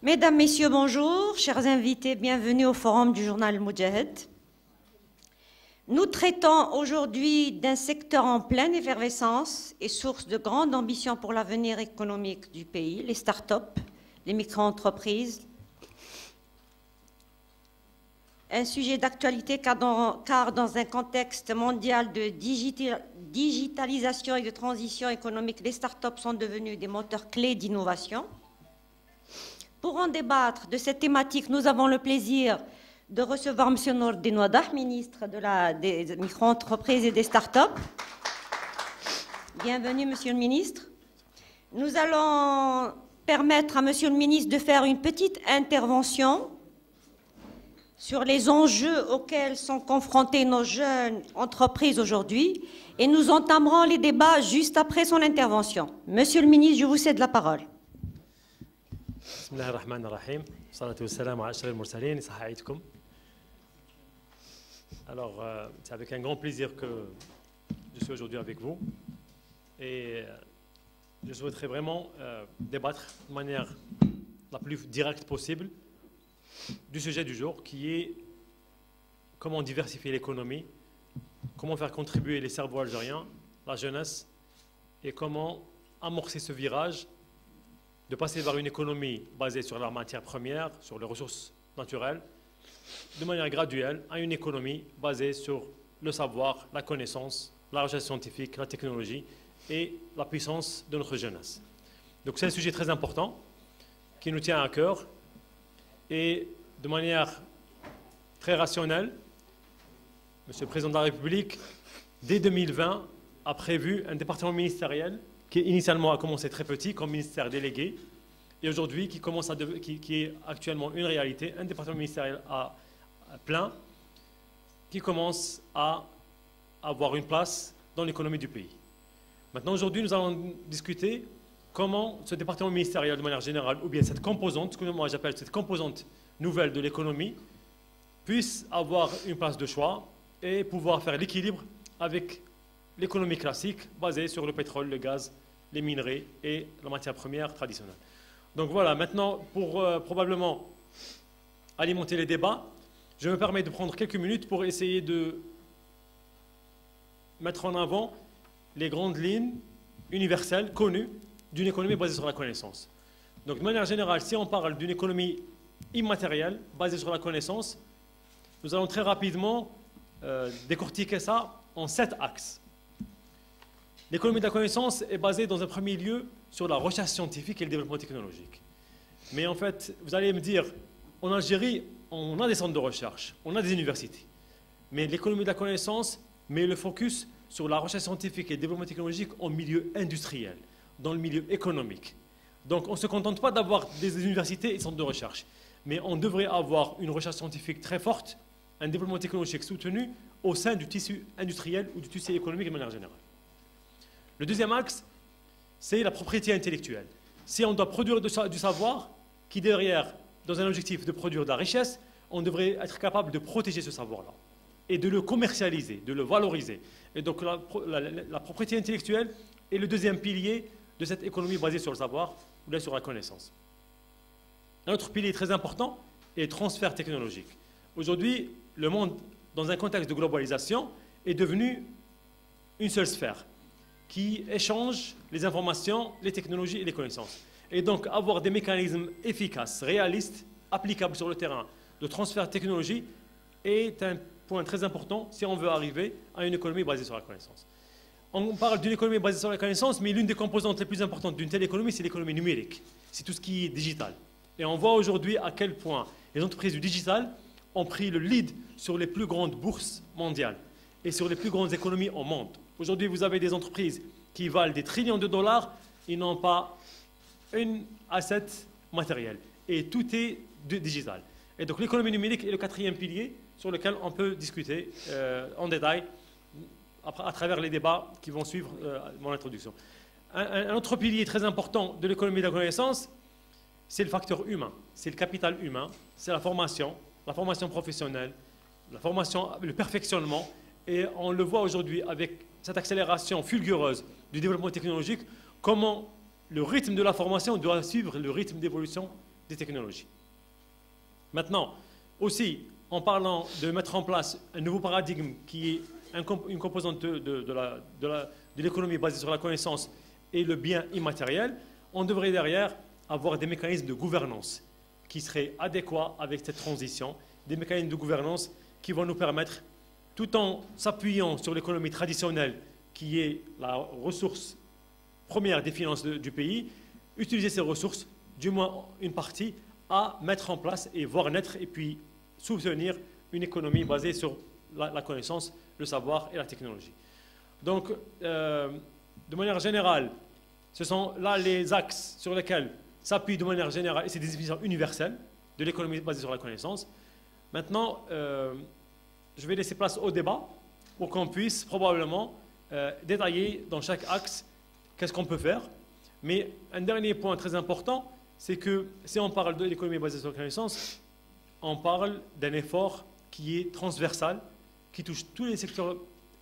Mesdames, Messieurs, bonjour. Chers invités, bienvenue au forum du journal Moudjahid. Nous traitons aujourd'hui d'un secteur en pleine effervescence et source de grande ambition pour l'avenir économique du pays, les start-up, les micro-entreprises. Un sujet d'actualité car dans un contexte mondial de digitalisation et de transition économique, les start-up sont devenus des moteurs clés d'innovation. Pour en débattre de cette thématique, nous avons le plaisir de recevoir M. Noureddine Waddah, ministre des micro-entreprises et des start-up. Bienvenue, Monsieur le ministre. Nous allons permettre à Monsieur le ministre de faire une petite intervention sur les enjeux auxquels sont confrontées nos jeunes entreprises aujourd'hui et nous entamerons les débats juste après son intervention. Monsieur le ministre, je vous cède la parole. Bismillahirrahmanirrahim. Salatu wassalam ala ashrafil mursalin. Alors, c'est avec un grand plaisir que je suis aujourd'hui avec vous et je souhaiterais vraiment débattre de manière la plus directe possible du sujet du jour qui est comment diversifier l'économie, comment faire contribuer les cerveaux algériens, la jeunesse et comment amorcer ce virage de passer vers une économie basée sur la matière première, sur les ressources naturelles, de manière graduelle à une économie basée sur le savoir, la connaissance, la recherche scientifique, la technologie et la puissance de notre jeunesse. Donc c'est un sujet très important qui nous tient à cœur et de manière très rationnelle, Monsieur le Président de la République, dès 2020, a prévu un département ministériel qui initialement a commencé très petit comme ministère délégué et aujourd'hui qui est actuellement une réalité, un département ministériel à plein qui commence à avoir une place dans l'économie du pays. Maintenant, aujourd'hui, nous allons discuter comment ce département ministériel de manière générale, ou bien cette composante, ce que moi j'appelle cette composante nouvelle de l'économie, puisse avoir une place de choix et pouvoir faire l'équilibre avec l'économie classique basée sur le pétrole, le gaz, les minerais et la matière première traditionnelle. Donc voilà, maintenant, pour probablement alimenter les débats, je me permets de prendre quelques minutes pour essayer de mettre en avant les grandes lignes universelles, connues, d'une économie basée sur la connaissance. Donc de manière générale, si on parle d'une économie immatérielle, basée sur la connaissance, nous allons très rapidement décortiquer ça en 7 axes. L'économie de la connaissance est basée dans un premier lieu sur la recherche scientifique et le développement technologique. Mais en fait, vous allez me dire, en Algérie, on a des centres de recherche, on a des universités. Mais l'économie de la connaissance met le focus sur la recherche scientifique et le développement technologique en milieu industriel, dans le milieu économique. Donc on ne se contente pas d'avoir des universités et des centres de recherche, mais on devrait avoir une recherche scientifique très forte, un développement technologique soutenu au sein du tissu industriel ou du tissu économique de manière générale. Le deuxième axe, c'est la propriété intellectuelle. Si on doit produire du savoir, qui derrière, dans un objectif de produire de la richesse, on devrait être capable de protéger ce savoir-là et de le commercialiser, de le valoriser. Et donc la propriété intellectuelle est le deuxième pilier de cette économie basée sur le savoir ou là sur la connaissance. Un autre pilier très important est le transfert technologique. Aujourd'hui, le monde, dans un contexte de globalisation, est devenu une seule sphère qui échange les informations, les technologies et les connaissances. Et donc avoir des mécanismes efficaces, réalistes, applicables sur le terrain de transfert de technologie est un point très important si on veut arriver à une économie basée sur la connaissance. On parle d'une économie basée sur la connaissance, mais l'une des composantes les plus importantes d'une telle économie, c'est l'économie numérique. C'est tout ce qui est digital. Et on voit aujourd'hui à quel point les entreprises du digital ont pris le lead sur les plus grandes bourses mondiales et sur les plus grandes économies au monde. Aujourd'hui, vous avez des entreprises qui valent des trillions de dollars, ils n'ont pas une asset matériel. Et tout est digital. Et donc l'économie numérique est le quatrième pilier sur lequel on peut discuter en détail à travers les débats qui vont suivre mon introduction. Un autre pilier très important de l'économie de la connaissance, c'est le facteur humain, c'est le capital humain, c'est la formation professionnelle, la formation, le perfectionnement. Et on le voit aujourd'hui avec cette accélération fulgureuse du développement technologique, comment le rythme de la formation doit suivre le rythme d'évolution des technologies. Maintenant, aussi, en parlant de mettre en place un nouveau paradigme qui est une composante de l'économie basée sur la connaissance et le bien immatériel, on devrait derrière avoir des mécanismes de gouvernance qui seraient adéquats avec cette transition, des mécanismes de gouvernance qui vont nous permettre, tout en s'appuyant sur l'économie traditionnelle, qui est la ressource première des finances du pays, utiliser ces ressources, du moins une partie, à mettre en place et voir naître et puis soutenir une économie basée sur la connaissance, le savoir et la technologie. Donc, de manière générale, ce sont là les axes sur lesquels s'appuie de manière générale, et c'est des définitions universelles de l'économie basée sur la connaissance. Maintenant, je vais laisser place au débat pour qu'on puisse probablement détailler dans chaque axe qu'est-ce qu'on peut faire. Mais un dernier point très important, c'est que si on parle de l'économie basée sur la connaissance, on parle d'un effort qui est transversal, qui touche tous les secteurs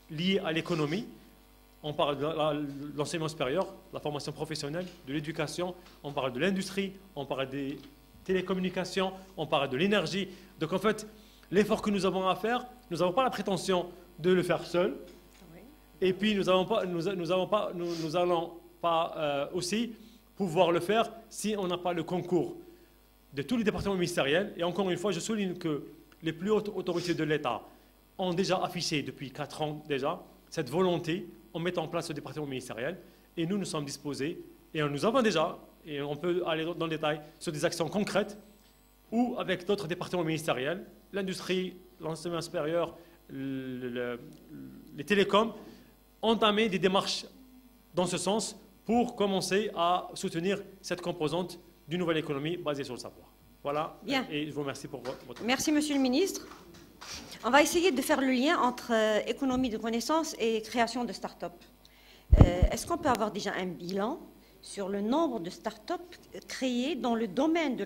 liés à l'économie. On parle de l'enseignement supérieur, la formation professionnelle, de l'éducation, on parle de l'industrie, on parle des télécommunications, on parle de l'énergie. Donc en fait, l'effort que nous avons à faire, nous n'avons pas la prétention de le faire seul. Et puis nous n'allons pas aussi pouvoir le faire si on n'a pas le concours de tous les départements ministériels. Et encore une fois, je souligne que les plus hautes autorités de l'État ont déjà affiché depuis 4 ans déjà cette volonté en mettant en place ce département ministériel. Et nous sommes disposés, et nous avons déjà, et on peut aller dans le détail, sur des actions concrètes, ou avec d'autres départements ministériels, l'industrie, l'enseignement supérieur, les télécoms, entamer des démarches dans ce sens pour commencer à soutenir cette composante d'une nouvelle économie basée sur le savoir. Voilà. Bien. Et je vous remercie pour votre... Merci, Monsieur le Ministre. On va essayer de faire le lien entre économie de connaissances et création de start-up. Est-ce qu'on peut avoir déjà un bilan sur le nombre de start-up créées dans le domaine de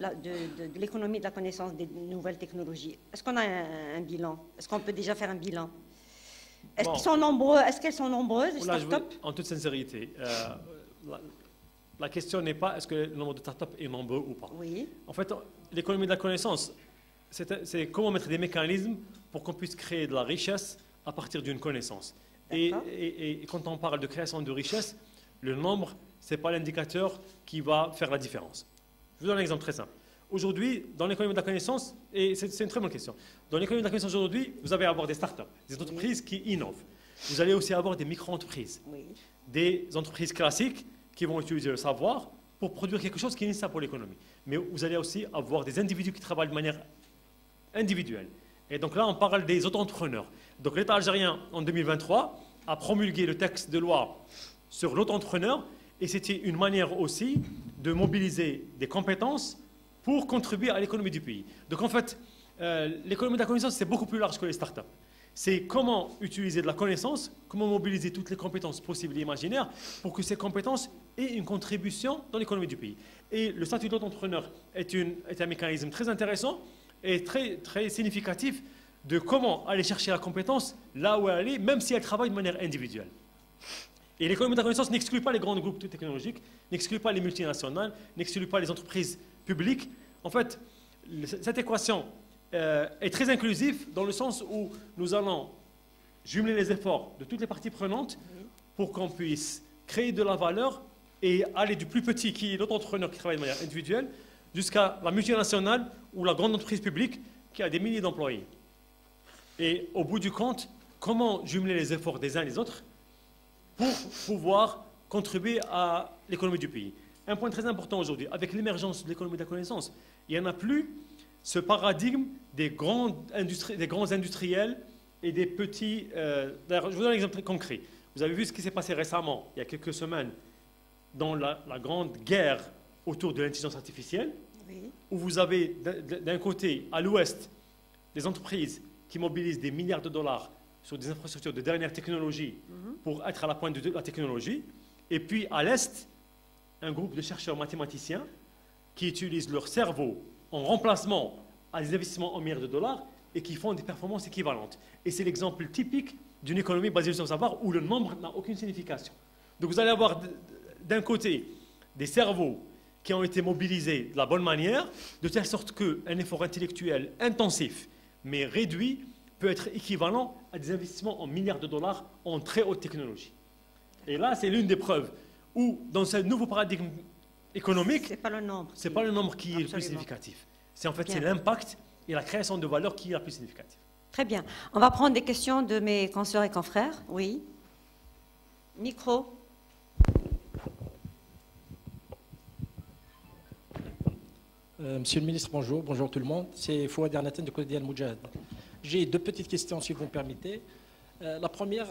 l'économie de la connaissance des nouvelles technologies? Est-ce qu'on a un bilan? Est-ce qu'on peut déjà faire un bilan? Est-ce qu'elles sont nombreuses, les start-up? En toute sincérité, la question n'est pas est-ce que le nombre de start-up est nombreux ou pas. Oui. En fait, l'économie de la connaissance, c'est comment mettre des mécanismes pour qu'on puisse créer de la richesse à partir d'une connaissance. Et quand on parle de création de richesse, le nombre, ce n'est pas l'indicateur qui va faire la différence. Je vous donne un exemple très simple. Aujourd'hui, dans l'économie de la connaissance, et c'est une très bonne question, dans l'économie de la connaissance aujourd'hui, vous allez avoir des start-up, des entreprises qui innovent. Vous allez aussi avoir des micro-entreprises, des entreprises classiques qui vont utiliser le savoir pour produire quelque chose qui est nécessaire pour l'économie. Mais vous allez aussi avoir des individus qui travaillent de manière individuelle. Et donc là, on parle des auto-entrepreneurs. Donc l'État algérien, en 2023, a promulgué le texte de loi sur l'auto-entrepreneur, et c'était une manière aussi de mobiliser des compétences pour contribuer à l'économie du pays. Donc en fait, l'économie de la connaissance, c'est beaucoup plus large que les startups. C'est comment utiliser de la connaissance, comment mobiliser toutes les compétences possibles et imaginaires pour que ces compétences aient une contribution dans l'économie du pays. Et le statut d'auto-entrepreneur est un mécanisme très intéressant et très, très significatif de comment aller chercher la compétence là où elle est, même si elle travaille de manière individuelle. Et l'économie de la connaissance n'exclut pas les grands groupes technologiques, n'exclut pas les multinationales, n'exclut pas les entreprises publiques. En fait, cette équation est très inclusive dans le sens où nous allons jumeler les efforts de toutes les parties prenantes pour qu'on puisse créer de la valeur et aller du plus petit, qui est l'auto-entrepreneur qui travaille de manière individuelle, jusqu'à la multinationale ou la grande entreprise publique qui a des milliers d'employés. Et au bout du compte, comment jumeler les efforts des uns et des autres pour pouvoir contribuer à l'économie du pays. Un point très important aujourd'hui, avec l'émergence de l'économie de la connaissance, il n'y en a plus ce paradigme des grands industriels et des petits... D'ailleurs, je vous donne un exemple très concret. Vous avez vu ce qui s'est passé récemment, il y a quelques semaines, dans la grande guerre autour de l'intelligence artificielle, où vous avez d'un côté, à l'ouest, des entreprises qui mobilisent des milliards de dollars sur des infrastructures de dernière technologie pour être à la pointe de la technologie. Et puis à l'Est, un groupe de chercheurs mathématiciens qui utilisent leur cerveau en remplacement à des investissements en milliards de dollars et qui font des performances équivalentes. Et c'est l'exemple typique d'une économie basée sur le savoir où le nombre n'a aucune signification. Donc vous allez avoir d'un côté des cerveaux qui ont été mobilisés de la bonne manière, de telle sorte qu'un effort intellectuel intensif, mais réduit, peut être équivalent à des investissements en milliards de dollars en très haute technologie. Et là, c'est l'une des preuves où, dans ce nouveau paradigme économique, Ce n'est pas le nombre. ce n'est pas le nombre qui est le plus Absolument. significatif. C'est en fait Bien. l'impact et la création de valeur qui est la plus significative. Très bien. On va prendre des questions de mes consoeurs et confrères. Oui. Micro. Monsieur le ministre, bonjour. Bonjour tout le monde. C'est Fouad Ernaten de Quotidien Moujahid. J'ai deux petites questions, si vous me permettez. La première,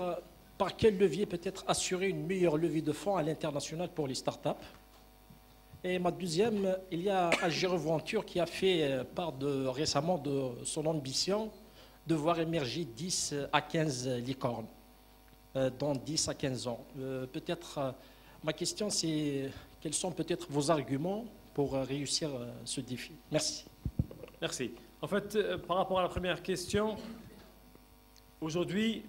par quel levier peut-être assurer une meilleure levée de fonds à l'international pour les startups? Et ma deuxième, il y a Algérie Venture qui a fait part récemment de son ambition de voir émerger 10 à 15 licornes dans 10 à 15 ans. Peut-être, ma question c'est, quels sont peut-être vos arguments pour réussir ce défi? Merci. Merci. En fait, par rapport à la première question, aujourd'hui,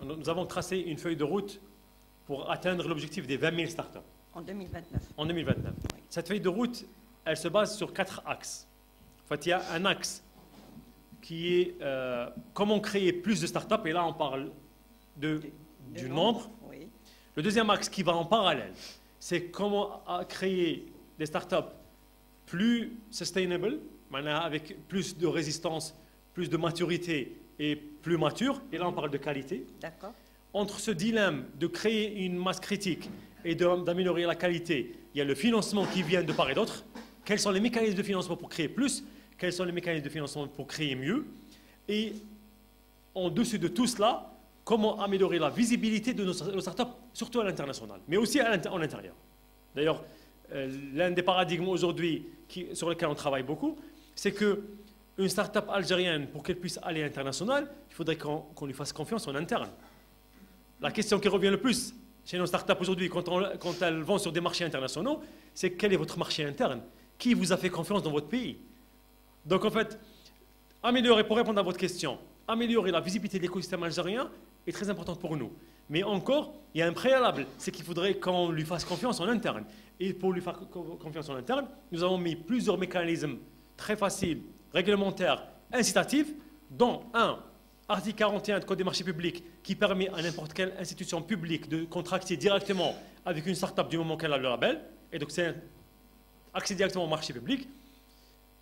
nous avons tracé une feuille de route pour atteindre l'objectif des 20 000 startups. En 2029. En 2029. Oui. Cette feuille de route, elle se base sur 4 axes. En fait, il y a un axe qui est comment créer plus de startups, et là on parle du nombre. Oui. Le deuxième axe qui va en parallèle, c'est comment créer des startups plus sustainable, avec plus de résistance, plus de maturité et plus matures, et là on parle de qualité. D'accord. Entre ce dilemme de créer une masse critique et d'améliorer la qualité, il y a le financement qui vient de part et d'autre. Quels sont les mécanismes de financement pour créer plus? Quels sont les mécanismes de financement pour créer mieux? Et en dessus de tout cela, comment améliorer la visibilité de nos startups, surtout à l'international, mais aussi en intérieur. D'ailleurs, l'un des paradigmes aujourd'hui sur lesquels on travaille beaucoup, c'est qu'une startup algérienne, pour qu'elle puisse aller à l'international, il faudrait qu'on lui fasse confiance en interne. La question qui revient le plus chez nos startups aujourd'hui, quand elles vont sur des marchés internationaux, c'est quel est votre marché interne? Qui vous a fait confiance dans votre pays? Donc en fait, pour répondre à votre question, améliorer la visibilité de l'écosystème algérien est très important pour nous. Mais encore, il y a un préalable, c'est qu'il faudrait qu'on lui fasse confiance en interne. Et pour lui faire confiance en interne, nous avons mis plusieurs mécanismes très faciles, réglementaires, incitatifs, dont un, article 41 du Code des marchés publics, qui permet à n'importe quelle institution publique de contracter directement avec une start-up du moment qu'elle a le label, et donc c'est accès directement au marché public.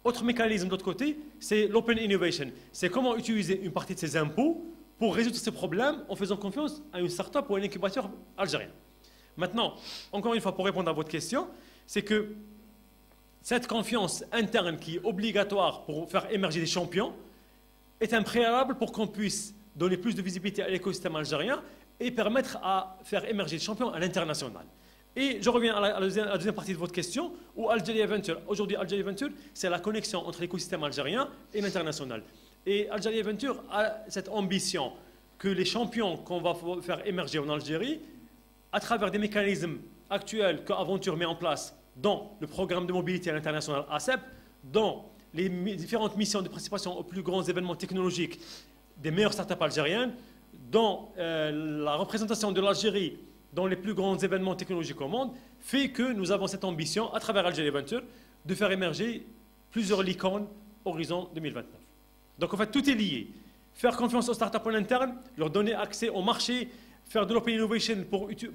Autre mécanisme de l'autre côté, c'est l'open innovation. C'est comment utiliser une partie de ces impôts pour résoudre ces problèmes en faisant confiance à une start-up ou à un incubateur algérien. Maintenant, encore une fois, pour répondre à votre question, c'est que cette confiance interne qui est obligatoire pour faire émerger des champions est un préalable pour qu'on puisse donner plus de visibilité à l'écosystème algérien et permettre à faire émerger des champions à l'international. Et je reviens à la deuxième partie de votre question, où Algeria Venture, aujourd'hui Algeria Venture, c'est la connexion entre l'écosystème algérien et l'international. Et Algeria Venture a cette ambition que les champions qu'on va faire émerger en Algérie, à travers des mécanismes actuels qu'Aventure met en place dans le programme de mobilité à l'international ACEP, dans les différentes missions de participation aux plus grands événements technologiques des meilleures startups algériennes, dans la représentation de l'Algérie dans les plus grands événements technologiques au monde, fait que nous avons cette ambition, à travers Algeria Venture, de faire émerger plusieurs licornes horizon 2029. Donc en fait, tout est lié. Faire confiance aux startups en interne, leur donner accès au marché, faire de l'open innovation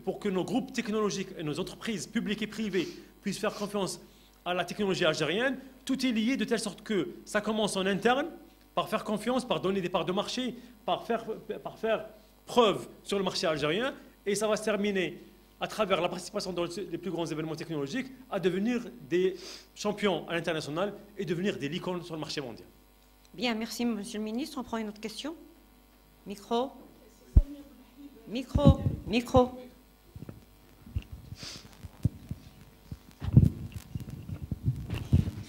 pour que nos groupes technologiques et nos entreprises publiques et privées puissent faire confiance à la technologie algérienne. Tout est lié de telle sorte que ça commence en interne, par faire confiance, par donner des parts de marché, par faire preuve sur le marché algérien, et ça va se terminer à travers la participation dans les plus grands événements technologiques à devenir des champions à l'international et devenir des licornes sur le marché mondial. Bien, merci Monsieur le Ministre. On prend une autre question. Micro. Micro. Micro.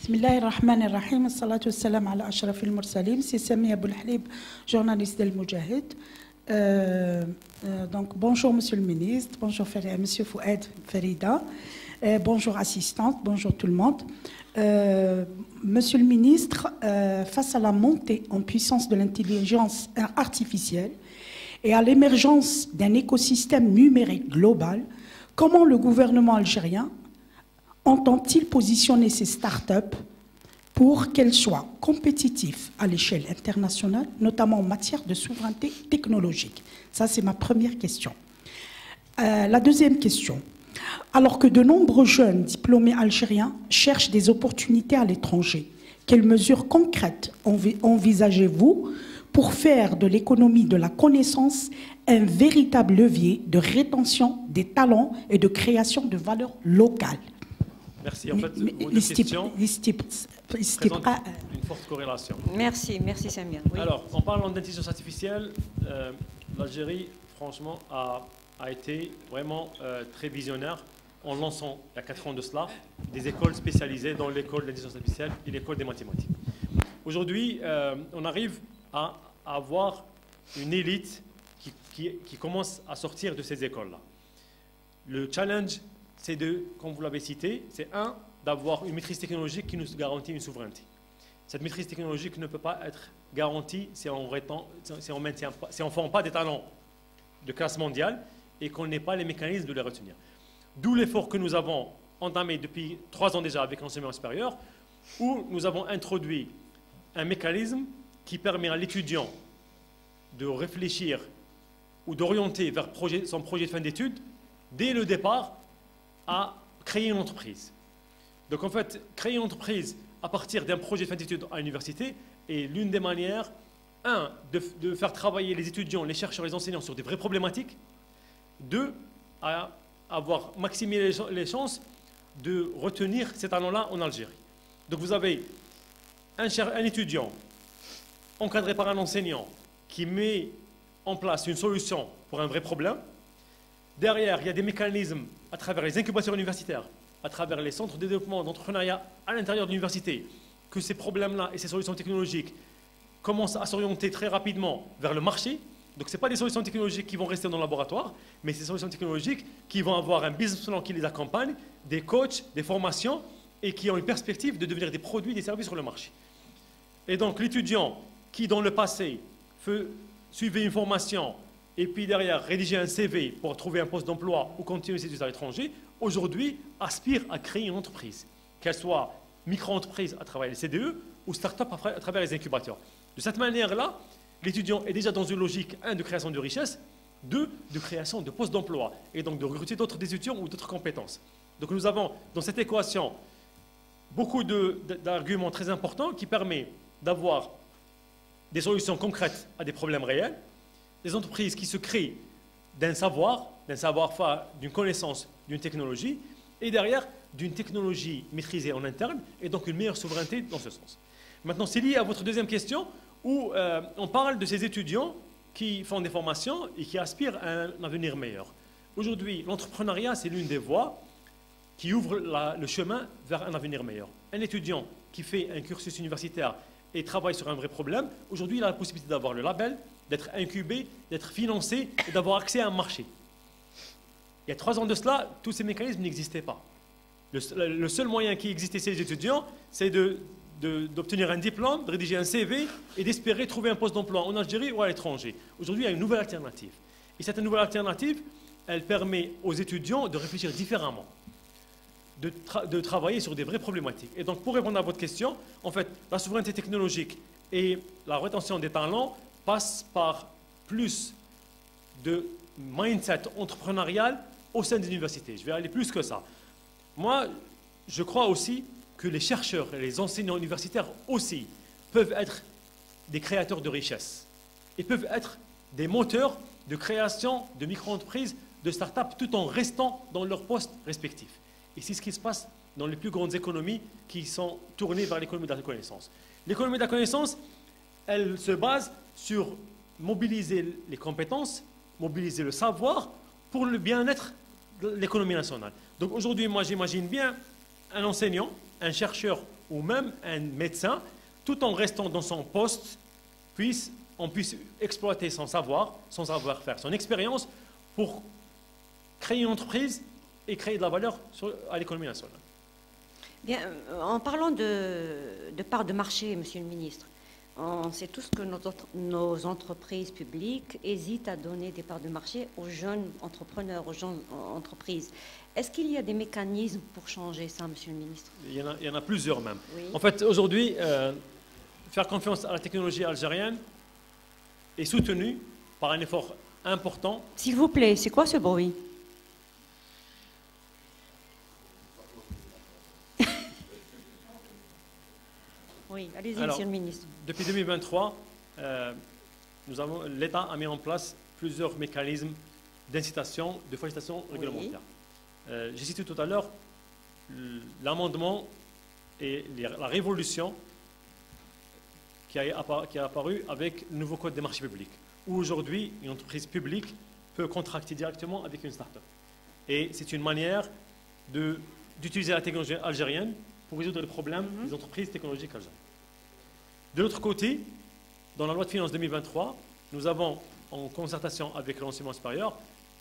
بسم الله الرحمن الرحيم الصلاة والسلام على أشرف المرسلين. C'est Samia Bouhlib, journaliste d'El Moujahid. Donc bonjour Monsieur le Ministre, bonjour Monsieur Fouad Farida, bonjour assistante, bonjour tout le monde. Monsieur le Ministre, face à la montée en puissance de l'intelligence artificielle et à l'émergence d'un écosystème numérique global, comment le gouvernement algérien entend-il positionner ces startups pour qu'elles soient compétitives à l'échelle internationale, notamment en matière de souveraineté technologique? Ça, c'est ma première question. La deuxième question. Alors que de nombreux jeunes diplômés algériens cherchent des opportunités à l'étranger, quelles mesures concrètes envisagez-vous pour faire de l'économie de la connaissance un véritable levier de rétention des talents et de création de valeur locale? Merci. En fait, vos deux questions présentent une forte corrélation. Merci Samir. Oui. Alors, en parlant d'intelligence artificielle, l'Algérie, franchement, a été vraiment très visionnaire en lançant, il y a 4 ans de cela, des écoles spécialisées dans l'école d'intelligence artificielle et l'école des mathématiques. Aujourd'hui, on arrive à avoir une élite qui commence à sortir de ces écoles-là. Le challenge, c'est comme vous l'avez cité, c'est d'avoir une maîtrise technologique qui nous garantit une souveraineté. Cette maîtrise technologique ne peut pas être garantie si on ne forme pas des talents de classe mondiale et qu'on n'ait pas les mécanismes de les retenir. D'où l'effort que nous avons entamé depuis 3 ans déjà avec l'enseignement supérieur, où nous avons introduit un mécanisme qui permet à l'étudiant de réfléchir ou d'orienter vers son projet de fin d'études dès le départ à créer une entreprise. Donc en fait, créer une entreprise à partir d'un projet de fin d'études à l'université est l'une des manières, de faire travailler les étudiants, les chercheurs, les enseignants sur des vraies problématiques, 2, à avoir maximisé les chances de retenir ces talents-là en Algérie. Donc vous avez un étudiant encadré par un enseignant qui met en place une solution pour un vrai problème. Derrière, il y a des mécanismes à travers les incubateurs universitaires, à travers les centres de développement d'entrepreneuriat à l'intérieur de l'université, que ces problèmes-là et ces solutions technologiques commencent à s'orienter très rapidement vers le marché. Donc ce n'est pas des solutions technologiques qui vont rester dans le laboratoire, mais ces solutions technologiques qui vont avoir un business plan qui les accompagne, des coachs, des formations, et qui ont une perspective de devenir des produits, des services sur le marché. Et donc l'étudiant qui, dans le passé, suivait une formation et puis derrière rédigeait un CV pour trouver un poste d'emploi ou continuer ses études à l'étranger, aujourd'hui aspire à créer une entreprise, qu'elle soit micro-entreprise à travers les CDE ou start-up à travers les incubateurs. De cette manière-là, l'étudiant est déjà dans une logique, 1, de création de richesse, 2, de création de postes d'emploi, et donc de recruter d'autres étudiants ou d'autres compétences. Donc nous avons dans cette équation beaucoup d'arguments très importants qui permettent d'avoir des solutions concrètes à des problèmes réels, des entreprises qui se créent d'un savoir-faire, d'une connaissance, d'une technologie, et derrière d'une technologie maîtrisée en interne, et donc une meilleure souveraineté dans ce sens. Maintenant, c'est lié à votre deuxième question, où on parle de ces étudiants qui font des formations et qui aspirent à un avenir meilleur. Aujourd'hui, l'entrepreneuriat, c'est l'une des voies qui ouvre le chemin vers un avenir meilleur. Un étudiant qui fait un cursus universitaire et travaille sur un vrai problème, aujourd'hui, il a la possibilité d'avoir le label, d'être incubé, d'être financé et d'avoir accès à un marché. Il y a 3 ans de cela, tous ces mécanismes n'existaient pas. Le seul moyen qui existait chez les étudiants, c'est d'obtenir un diplôme, de rédiger un CV et d'espérer trouver un poste d'emploi en Algérie ou à l'étranger. Aujourd'hui, il y a une nouvelle alternative. Et cette nouvelle alternative, elle permet aux étudiants de réfléchir différemment, de travailler sur des vraies problématiques. Et donc, pour répondre à votre question, en fait, la souveraineté technologique et la rétention des talents passent par plus de mindset entrepreneurial au sein des universités. Je vais aller plus que ça. Moi, je crois aussi que les chercheurs et les enseignants universitaires aussi peuvent être des créateurs de richesse et peuvent être des moteurs de création de micro-entreprises, de start-up, tout en restant dans leurs postes respectifs. Et c'est ce qui se passe dans les plus grandes économies qui sont tournées vers l'économie de la connaissance. L'économie de la connaissance, elle se base sur mobiliser les compétences, mobiliser le savoir pour le bien-être de l'économie nationale. Donc aujourd'hui, moi j'imagine bien un enseignant, un chercheur ou même un médecin, tout en restant dans son poste, on puisse exploiter son savoir, son savoir-faire, son expérience pour créer une entreprise et créer de la valeur à l'économie nationale. Bien, en parlant de part de marché, Monsieur le Ministre, On sait tous que nos entreprises publiques hésitent à donner des parts de marché aux jeunes entrepreneurs, aux jeunes entreprises. Est-ce qu'il y a des mécanismes pour changer ça, Monsieur le Ministre? Il y en a plusieurs même. Oui. En fait, aujourd'hui, faire confiance à la technologie algérienne est soutenu par un effort important. S'il vous plaît, c'est quoi ce bruit? Oui, allez-y, Monsieur le Ministre. Depuis 2023, l'État a mis en place plusieurs mécanismes d'incitation, de facilitation réglementaire. J'ai cité tout à l'heure l'amendement et la révolution qui a apparu avec le nouveau code des marchés publics, où aujourd'hui, une entreprise publique peut contracter directement avec une start-up. Et c'est une manière d'utiliser la technologie algérienne pour résoudre les problèmes des entreprises technologiques algériennes. De l'autre côté, dans la loi de finances 2023, nous avons, en concertation avec l'enseignement supérieur,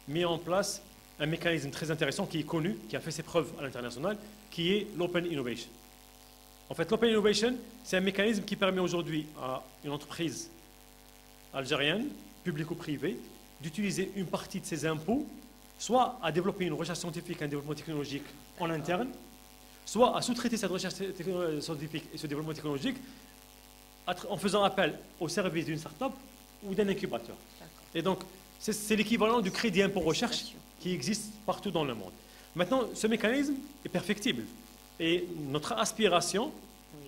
mis en place un mécanisme très intéressant qui est connu, qui a fait ses preuves à l'international, qui est l'Open Innovation. En fait, l'Open Innovation, c'est un mécanisme qui permet aujourd'hui à une entreprise algérienne, publique ou privée, d'utiliser une partie de ses impôts, soit à développer une recherche scientifique, un développement technologique en interne, soit à sous-traiter cette recherche scientifique et ce développement technologique en faisant appel au service d'une start-up ou d'un incubateur. Et donc, c'est l'équivalent du crédit impôt recherche qui existe partout dans le monde. Maintenant, ce mécanisme est perfectible. Et notre aspiration,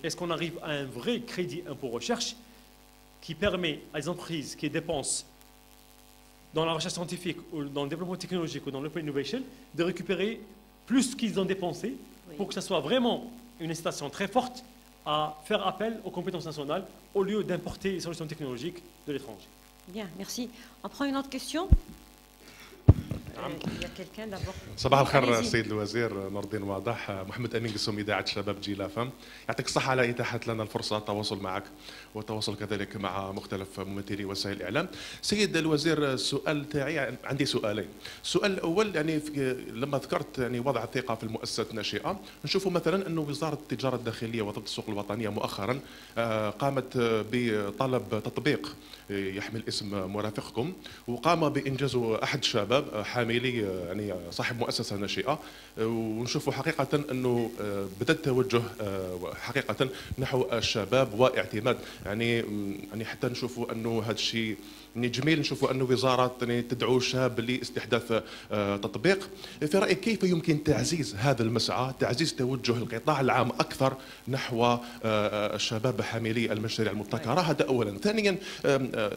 est-ce qu'on arrive à un vrai crédit impôt recherche qui permet à des entreprises qui dépensent dans la recherche scientifique ou dans le développement technologique ou dans l'open innovation de récupérer plus qu'ils ont dépensé pour que ce soit vraiment une incitation très forte à faire appel aux compétences nationales au lieu d'importer les solutions technologiques de l'étranger. Bien, merci. On prend une autre question. Il y a quelqu'un d'abord. صباح الخير سيد الوزير، نور الدين واضح، محمد امين قسم اذاعه شباب جيلافه. يعطيك الصحه على اتاحه لنا الفرصه التواصل معك والتواصل كذلك مع مختلف ممثلي وسائل الاعلام. سيد الوزير، السؤال تاعي عندي سؤالين. السؤال الاول يعني لما ذكرت يعني وضع الثقه في المؤسسات الناشئه، نشوفوا مثلا انه وزاره التجاره الداخليه وضبط السوق الوطنيه مؤخرا قامت بطلب تطبيق يحمل اسم مرافقكم، وقام بانجازه احد الشباب حاملي يعني صاحب مؤسسه ناشئه، ونشوفوا حقيقه انه بدا التوجه حقيقه نحو الشباب واعتماد يعني حتى نشوفوا انه هذا الشيء يعني جميل، نشوفوا انه وزاره يعني تدعو الشاب لاستحداث تطبيق. في رايك كيف يمكن تعزيز هذا المسعى، تعزيز توجه القطاع العام اكثر نحو الشباب حاملي المشاريع المبتكره؟ هذا اولا. ثانيا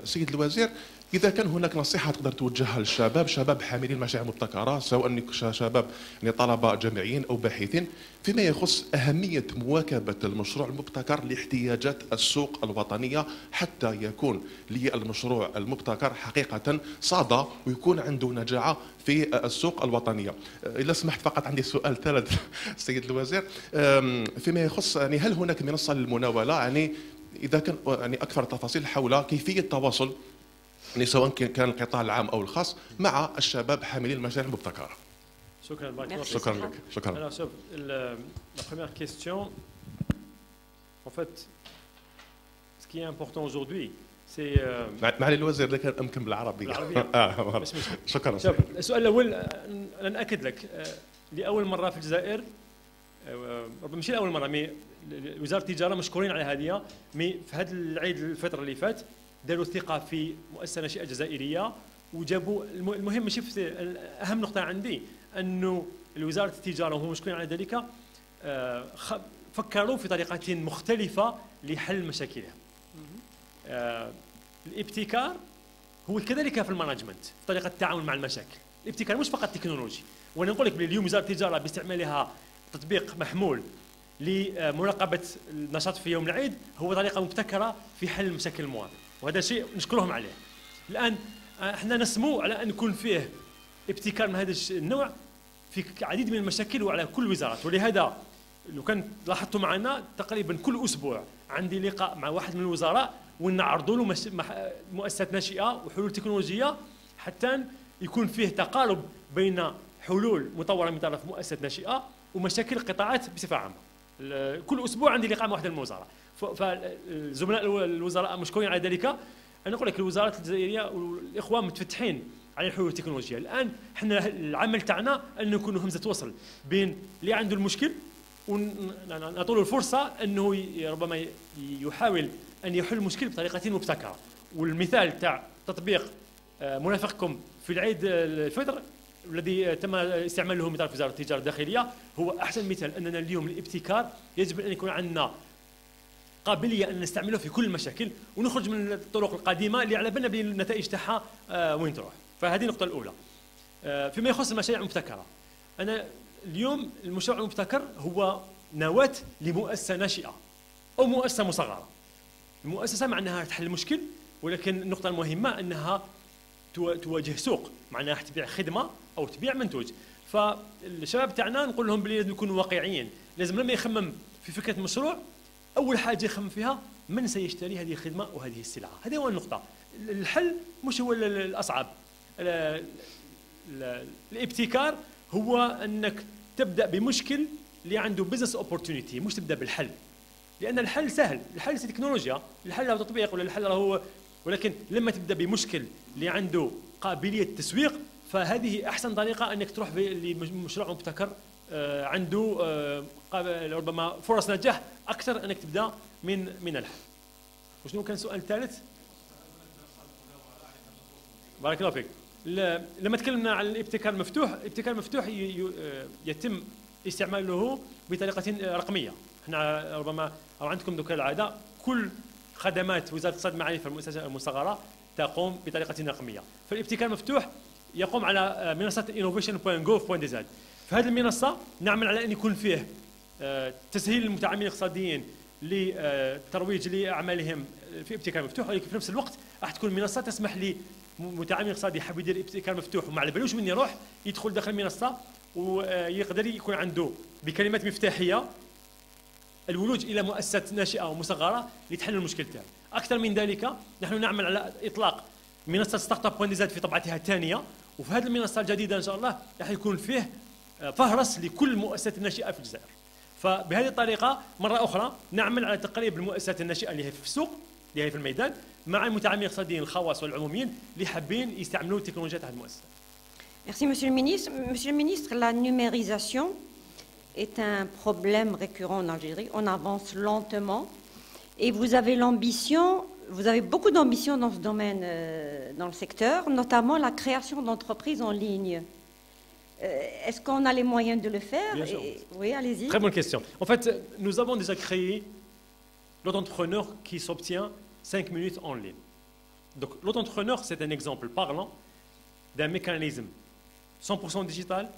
سيد الوزير، إذا كان هناك نصيحة تقدر توجهها للشباب، شباب حاملي المشاريع المبتكرة، سواء شباب يعني طلبة جامعيين أو باحثين، فيما يخص أهمية مواكبة المشروع المبتكر لاحتياجات السوق الوطنية حتى يكون للمشروع المبتكر حقيقة صدى ويكون عنده نجاعة في السوق الوطنية. إذا سمحت فقط عندي سؤال ثالث سيد الوزير، فيما يخص يعني هل هناك منصة للمناولة، يعني إذا كان يعني أكثر تفاصيل حول كيفية التواصل يعني سواء كان القطاع العام او الخاص مع الشباب حاملي المشاريع المبتكره. شكرا. شكرا لك. شكرا. Alors, la première question, en fait, ce qui est important aujourd'hui, c'est معالي الوزير لك امكن بالعربيه. شكرا. شوف، السؤال الاول انا ناكد لك لاول مره في الجزائر، ربما مش لاول مره، مي وزاره التجاره مشكورين على هذه، مي في هذا العيد الفطر اللي فات داروا ثقة في مؤسسة ناشئة جزائرية وجابوا المهم. شفت أهم نقطة عندي أنه وزارة التجارة وهم مشكورين على ذلك فكروا في طريقة مختلفة لحل مشاكلها. الابتكار هو كذلك في المانجمنت، في طريقة التعامل مع المشاكل. الابتكار مش فقط تكنولوجي، وأنا نقول لك اليوم وزارة التجارة باستعمالها تطبيق محمول لمراقبة النشاط في يوم العيد هو طريقة مبتكرة في حل مشاكل المواطن، وهذا شيء نشكرهم عليه. الآن احنا نسمو على أن يكون فيه ابتكار من هذا النوع في عديد من المشاكل وعلى كل الوزارات، ولهذا لو كان لاحظتوا معنا تقريبا كل أسبوع عندي لقاء مع واحد من الوزراء ونعرضوا له مؤسسات ناشئة وحلول تكنولوجية حتى يكون فيه تقارب بين حلول مطورة من طرف مؤسسات ناشئة ومشاكل القطاعات بصفة عامة. كل اسبوع عندي لقاء مع واحد الوزراء، فالزملاء الوزراء مشكورين على ذلك. انا اقول لك الوزارات الجزائريه والاخوان متفتحين على الحلول التكنولوجيه. الان احنا العمل تاعنا ان نكون همزه وصل بين اللي عنده المشكل ونعطوا له الفرصه انه ربما يحاول ان يحل المشكل بطريقه مبتكره. والمثال تاع تطبيق مرافقكم في العيد الفطر الذي تم استعماله من طرف وزاره التجاره الداخليه هو احسن مثال اننا اليوم الابتكار يجب ان يكون عندنا قابليه ان نستعمله في كل المشاكل ونخرج من الطرق القديمه اللي على بالنا بالنتائج تاعها وين تروح. فهذه النقطه الاولى. فيما يخص المشاريع المبتكره، انا اليوم المشروع المبتكر هو نواه لمؤسسه ناشئه او مؤسسه مصغره. المؤسسه معناها تحل مشكل، ولكن النقطه المهمه انها تواجه سوق، معناها تبيع خدمه او تبيع منتوج. فالشباب تاعنا نقول لهم بلي لازم يكونوا واقعيين، لازم لما يخمم في فكره مشروع اول حاجه يخمم فيها من سيشتري هذه الخدمه وهذه السلعه. هذه هو النقطه. الحل مش هو الاصعب. الابتكار هو انك تبدا بمشكل اللي عنده بزنس اوبورتونيتي، مش تبدا بالحل، لان الحل سهل، الحل تكنولوجيا، الحل له تطبيق ولا الحل هو، ولكن لما تبدا بمشكل اللي عنده قابليه تسويق فهذه احسن طريقه انك تروح لمشروع مبتكر عنده ربما فرص نجاح اكثر انك تبدا من الحل. وشنو كان السؤال الثالث؟ بارك الله فيك. لما تكلمنا عن الابتكار المفتوح، الابتكار المفتوح يتم استعماله بطريقه رقميه. احنا ربما او عندكم دوك العاده كل خدمات وزاره الاقتصاد والمعرفه المؤسسه المصغره تقوم بطريقه رقميه. فالابتكار المفتوح يقوم على منصه innovation.gov.dz. في هذه المنصه نعمل على ان يكون فيه تسهيل للمتعاملين الاقتصاديين للترويج لاعمالهم في ابتكار مفتوح، ولكن في نفس الوقت راح تكون المنصه تسمح لمتعامل اقتصادي حاب يدير ابتكار مفتوح وما على بالوش وين يروح، يدخل داخل المنصه ويقدر يكون عنده بكلمات مفتاحيه الولوج الى مؤسسه ناشئه ومصغره لتحل المشكل تاعو. اكثر من ذلك نحن نعمل على اطلاق منصه ستارت اب .dz في طبعتها الثانيه، وفي هذه المنصه الجديده ان شاء الله راح يكون فيه فهرس لكل المؤسسات الناشئه في الجزائر. فبهذه الطريقه مره اخرى نعمل على تقريب المؤسسات الناشئه اللي هي في السوق اللي هي في الميدان مع المتعاملين الاقتصاديين الخواص والعموميين اللي حابين يستعملوا التكنولوجيا تاع المؤسسه. Merci, Monsieur le Ministre. Monsieur le Ministre, la numérisation est un problème récurrent en Algérie. On avance lentement et vous avez beaucoup d'ambition dans ce domaine, dans le secteur, notamment la création d'entreprises en ligne. Est-ce qu'on a les moyens de le faire? Bien sûr. Oui, allez-y. Très bonne question. En fait, nous avons déjà créé l'auto-entrepreneur qui s'obtient 5 minutes en ligne. Donc l'auto-entrepreneur, c'est un exemple parlant d'un mécanisme 100% digital,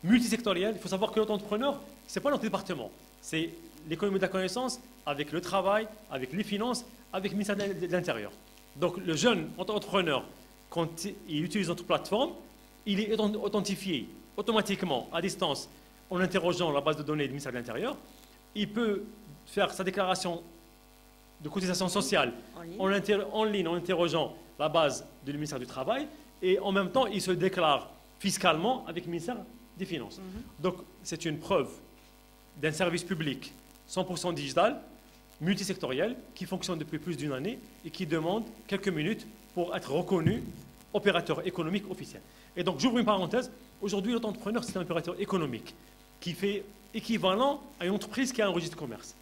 multisectoriel. Il faut savoir que l'auto-entrepreneur, ce n'est pas notre département. C'est l'économie de la connaissance avec le travail, avec les finances, avec le ministère de l'Intérieur. Donc le jeune entrepreneur, quand il utilise notre plateforme, il est authentifié automatiquement à distance en interrogeant la base de données du ministère de l'Intérieur. Il peut faire sa déclaration de cotisation sociale en ligne en interrogeant la base du ministère du Travail et en même temps il se déclare fiscalement avec le ministère des Finances. Donc c'est une preuve d'un service public 100% digital, multisectoriel, qui fonctionne depuis plus d'une année et qui demande quelques minutes pour être reconnu opérateur économique officiel. Et donc j'ouvre une parenthèse, aujourd'hui l'auto-entrepreneur c'est un opérateur économique qui fait équivalent à une entreprise qui a un registre de commerce.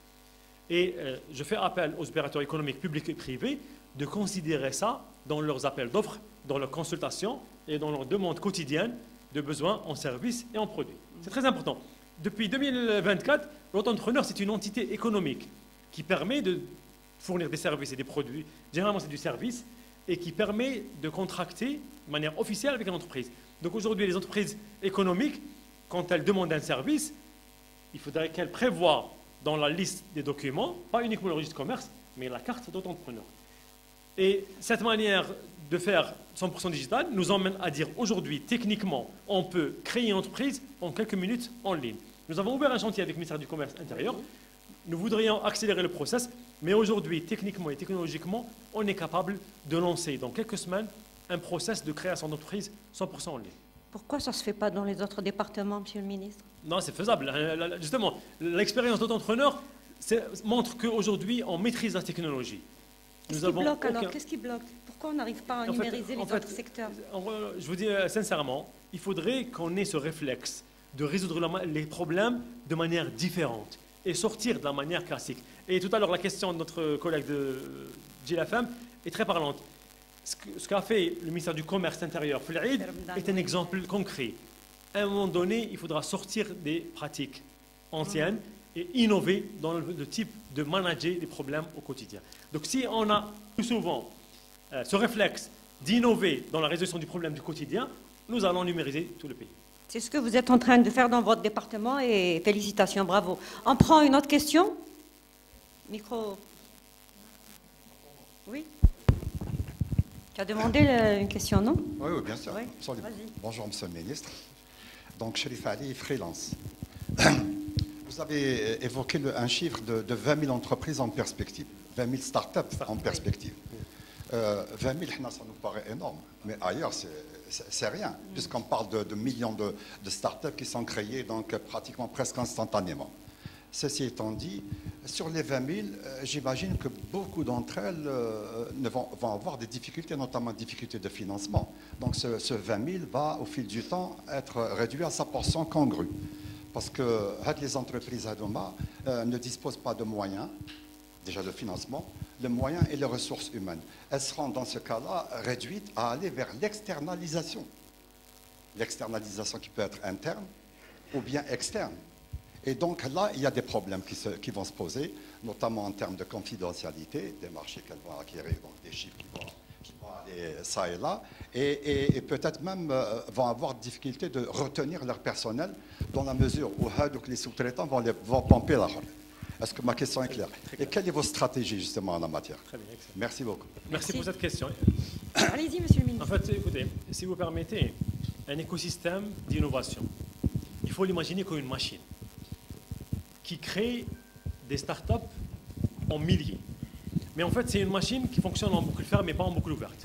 Et je fais appel aux opérateurs économiques publics et privés de considérer ça dans leurs appels d'offres, dans leurs consultations et dans leurs demandes quotidiennes de besoins en services et en produits. C'est très important. Depuis 2024, l'auto-entrepreneur, c'est une entité économique qui permet de fournir des services et des produits. Généralement, c'est du service et qui permet de contracter de manière officielle avec une entreprise. Donc aujourd'hui, les entreprises économiques, quand elles demandent un service, il faudrait qu'elles prévoient dans la liste des documents, pas uniquement le registre de commerce, mais la carte d'auto-entrepreneur. Et cette manière de faire 100% digital nous emmène à dire aujourd'hui, techniquement, on peut créer une entreprise en quelques minutes en ligne. Nous avons ouvert un chantier avec le ministère du Commerce intérieur. Nous voudrions accélérer le process, mais aujourd'hui, techniquement et technologiquement, on est capable de lancer dans quelques semaines un process de création d'entreprise 100% en ligne. Pourquoi ça ne se fait pas dans les autres départements, Monsieur le ministre? Non, c'est faisable. Justement, l'expérience d'entrepreneur montre qu'aujourd'hui, on maîtrise la technologie. Qu'est-ce qui bloque alors? Qu'est-ce qui bloque? Pourquoi on n'arrive pas à numériser les autres secteurs? Je vous dis sincèrement, il faudrait qu'on ait ce réflexe de résoudre les problèmes de manière différente et sortir de la manière classique. Et tout à l'heure, la question de notre collègue de GLFM est très parlante. Ce qu'a fait le ministère du Commerce intérieur, Flaïd, est un exemple concret. À un moment donné, il faudra sortir des pratiques anciennes et innover dans le type de manager les problèmes au quotidien. Donc si on a plus souvent ce réflexe d'innover dans la résolution du problème du quotidien, nous allons numériser tout le pays. C'est ce que vous êtes en train de faire dans votre département et félicitations, bravo. On prend une autre question. Micro. Oui. Tu as demandé une question, non? Oui, oui, bien sûr. Oui. Absolument. Bonjour, Monsieur le Ministre. Donc, Chérif Ali, freelance. Vous avez évoqué un chiffre de 20 000 entreprises en perspective, 20 000 startups en perspective. 20 000, ça nous paraît énorme, mais ailleurs, c'est rien, puisqu'on parle de millions de startups qui sont créées donc, pratiquement presque instantanément. Ceci étant dit, sur les 20 000, j'imagine que beaucoup d'entre elles vont avoir des difficultés, notamment des difficultés de financement. Donc ce 20 000 va, au fil du temps, être réduit à sa portion congrue. Parce que les entreprises ne disposent pas de moyens, déjà de financement, les moyens et les ressources humaines. Elles seront dans ce cas-là réduites à aller vers l'externalisation. L'externalisation qui peut être interne ou bien externe. Et donc là, il y a des problèmes qui vont se poser, notamment en termes de confidentialité, des marchés qu'elles vont acquérir, donc des chiffres qui vont aller ça et là, et peut-être même vont avoir difficulté de retenir leur personnel dans la mesure où les sous-traitants vont pomper la relève. Est-ce que ma question est claire? Et quelle est votre stratégie justement en la matière? Très bien, excellent. Merci beaucoup. Merci pour cette question. Allez-y, Monsieur le ministre. En fait, écoutez, si vous permettez, un écosystème d'innovation, il faut l'imaginer comme une machine qui crée des startups en milliers. Mais en fait, c'est une machine qui fonctionne en boucle fermée, mais pas en boucle ouverte.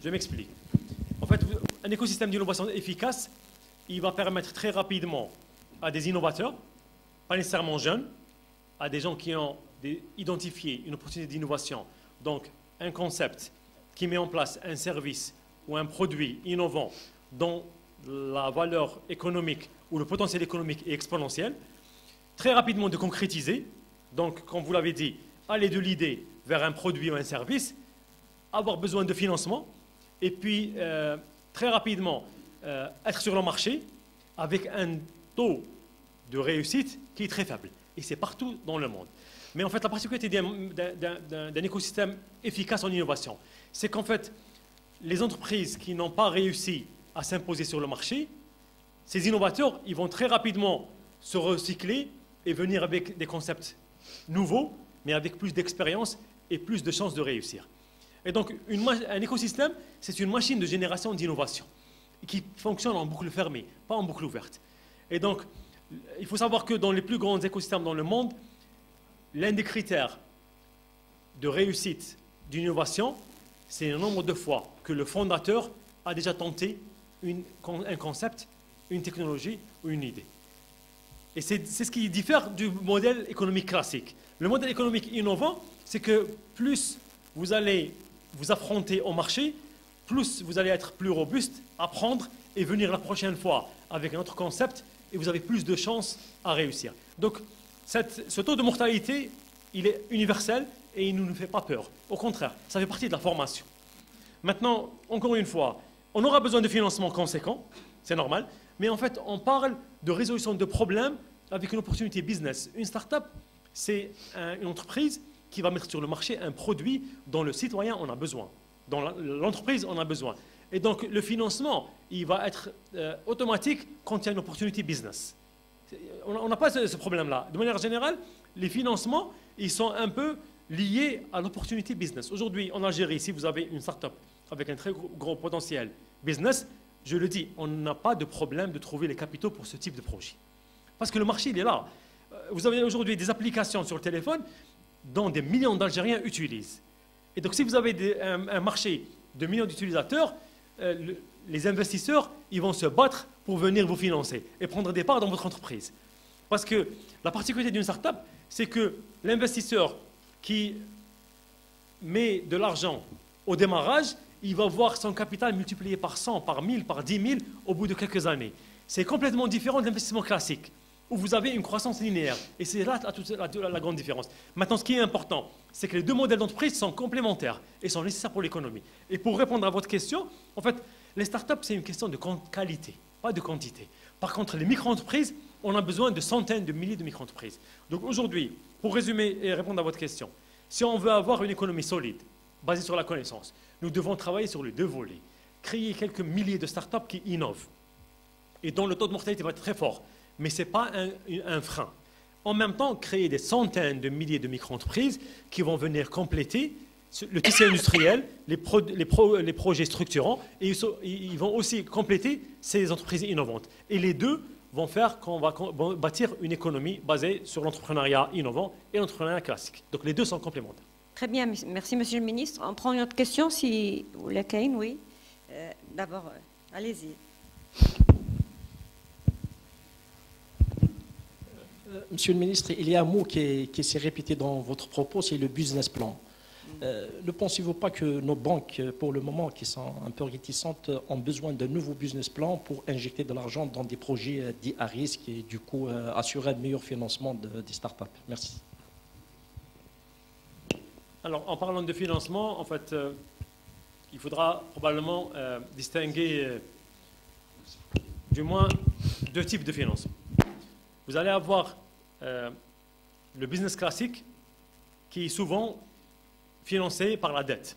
Je m'explique. En fait, un écosystème d'innovation efficace, il va permettre très rapidement à des innovateurs, pas nécessairement jeunes, à des gens qui ont identifié une opportunité d'innovation, donc un concept qui met en place un service ou un produit innovant dont la valeur économique ou le potentiel économique est exponentiel, très rapidement de concrétiser, donc comme vous l'avez dit, aller de l'idée vers un produit ou un service, avoir besoin de financement, et puis très rapidement être sur le marché avec un taux de réussite qui est très faible. Et c'est partout dans le monde. Mais en fait, la particularité d'un écosystème efficace en innovation, c'est qu'en fait, les entreprises qui n'ont pas réussi à s'imposer sur le marché, ces innovateurs, ils vont très rapidement se recycler et venir avec des concepts nouveaux, mais avec plus d'expérience et plus de chances de réussir. Et donc, un écosystème, c'est une machine de génération d'innovation qui fonctionne en boucle fermée, pas en boucle ouverte. Et donc, il faut savoir que dans les plus grands écosystèmes dans le monde, l'un des critères de réussite d'une innovation, c'est le nombre de fois que le fondateur a déjà tenté un concept, une technologie ou une idée. Et c'est ce qui diffère du modèle économique classique. Le modèle économique innovant, c'est que plus vous allez vous affronter au marché, plus vous allez être plus robuste, apprendre et venir la prochaine fois avec un autre concept et vous avez plus de chances à réussir. Donc, ce taux de mortalité, il est universel et il ne nous fait pas peur. Au contraire, ça fait partie de la formation. Maintenant, encore une fois, on aura besoin de financement conséquent, c'est normal, mais en fait, on parle de résolution de problèmes avec une opportunité business. Une start-up, c'est une entreprise qui va mettre sur le marché un produit dont le citoyen en a besoin, dont l'entreprise en a besoin. Et donc, le financement, il va être automatique quand il y a une opportunité business. On n'a pas ce problème-là. De manière générale, les financements, ils sont un peu liés à l'opportunité business. Aujourd'hui, en Algérie, si vous avez une start-up avec un très gros potentiel business, je le dis, on n'a pas de problème de trouver les capitaux pour ce type de projet. Parce que le marché, il est là. Vous avez aujourd'hui des applications sur le téléphone dont des millions d'Algériens utilisent. Et donc, si vous avez un marché de millions d'utilisateurs, les investisseurs, ils vont se battre pour venir vous financer et prendre des parts dans votre entreprise. Parce que la particularité d'une start-up, c'est que l'investisseur qui met de l'argent au démarrage, il va voir son capital multiplié par 100, par 1000, par 10 000 au bout de quelques années. C'est complètement différent de l'investissement classique, où vous avez une croissance linéaire. Et c'est là la grande différence. Maintenant, ce qui est important, c'est que les deux modèles d'entreprise sont complémentaires et sont nécessaires pour l'économie. Et pour répondre à votre question, en fait, les startups, c'est une question de qualité, pas de quantité. Par contre, les micro-entreprises, on a besoin de centaines de milliers de micro-entreprises. Donc aujourd'hui, pour résumer et répondre à votre question, si on veut avoir une économie solide, basée sur la connaissance, nous devons travailler sur les deux volets. Créer quelques milliers de startups qui innovent et dont le taux de mortalité va être très fort. Mais ce n'est pas un frein. En même temps, créer des centaines de milliers de micro-entreprises qui vont venir compléter le tissu industriel, les projets structurants, et ils vont aussi compléter ces entreprises innovantes. Et les deux vont faire qu'on va bâtir une économie basée sur l'entrepreneuriat innovant et l'entrepreneuriat classique. Donc les deux sont complémentaires. Très bien, merci Monsieur le Ministre. On prend une autre question, si vous voulez, Caïn, oui. D'abord, allez-y. Monsieur le Ministre, il y a un mot qui s'est répété dans votre propos, c'est le business plan. Ne pensez-vous pas que nos banques, pour le moment, qui sont un peu réticentes, ont besoin d'un nouveau business plan pour injecter de l'argent dans des projets dits à risque et du coup assurer un meilleur financement des startups? Merci. Alors, en parlant de financement, en fait, il faudra probablement distinguer du moins deux types de financement. Vous allez avoir le business classique qui est souvent financé par la dette.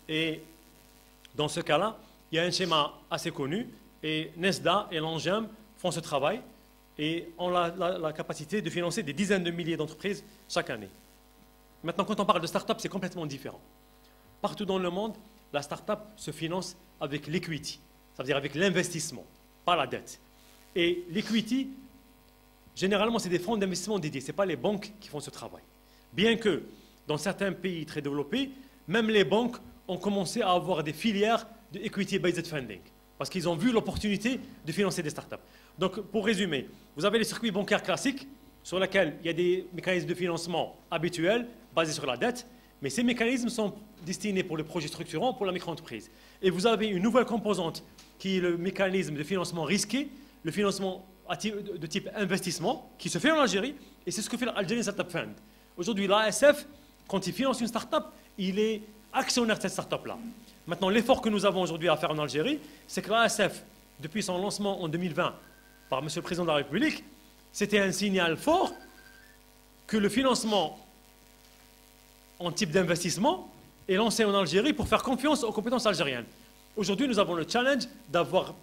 Et dans ce cas-là, il y a un schéma assez connu et Nesda et l'Angem font ce travail et ont la capacité de financer des dizaines de milliers d'entreprises chaque année. Maintenant, quand on parle de start-up, c'est complètement différent. Partout dans le monde, la start-up se finance avec l'equity, ça veut dire avec l'investissement, pas la dette. Et l'equity, généralement, c'est des fonds d'investissement dédiés, ce n'est pas les banques qui font ce travail. Bien que, dans certains pays très développés, même les banques ont commencé à avoir des filières de equity-based funding, parce qu'ils ont vu l'opportunité de financer des start-up. Donc, pour résumer, vous avez les circuits bancaires classiques, sur lesquels il y a des mécanismes de financement habituels, basés sur la dette, mais ces mécanismes sont destinés pour les projets structurants, pour la micro-entreprise. Et vous avez une nouvelle composante qui est le mécanisme de financement risqué, le financement de type investissement, qui se fait en Algérie, et c'est ce que fait l'Algerian Startup Fund. Aujourd'hui, l'ASF, quand il finance une start-up, il est actionnaire de cette start-up-là. Maintenant, l'effort que nous avons aujourd'hui à faire en Algérie, c'est que l'ASF, depuis son lancement en 2020 par M. le Président de la République, c'était un signal fort que le financement en type d'investissement est lancé en Algérie pour faire confiance aux compétences algériennes. Aujourd'hui, nous avons le challenge d'avoir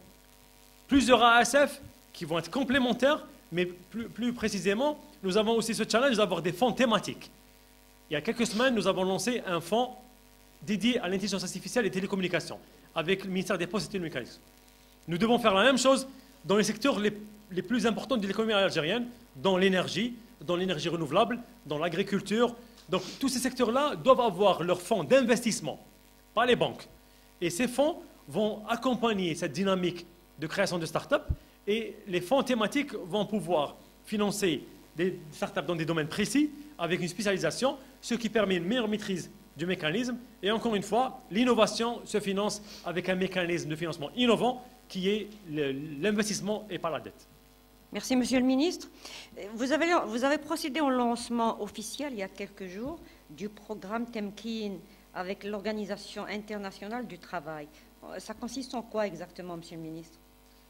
plusieurs ASF qui vont être complémentaires, mais plus précisément, nous avons aussi ce challenge d'avoir des fonds thématiques. Il y a quelques semaines, nous avons lancé un fonds dédié à l'intelligence artificielle et télécommunications avec le ministère des Postes et Télécommunications. Nous devons faire la même chose dans les secteurs les plus importants de l'économie algérienne, dans l'énergie renouvelable, dans l'agriculture. Donc tous ces secteurs-là doivent avoir leurs fonds d'investissement, pas les banques. Et ces fonds vont accompagner cette dynamique de création de start-up et les fonds thématiques vont pouvoir financer des start-up dans des domaines précis avec une spécialisation, ce qui permet une meilleure maîtrise du mécanisme. Et encore une fois, l'innovation se finance avec un mécanisme de financement innovant qui est l'investissement et pas la dette. Merci, Monsieur le Ministre. Vous avez procédé au lancement officiel, il y a quelques jours, du programme Temkin avec l'Organisation internationale du travail. Ça consiste en quoi exactement, Monsieur le Ministre?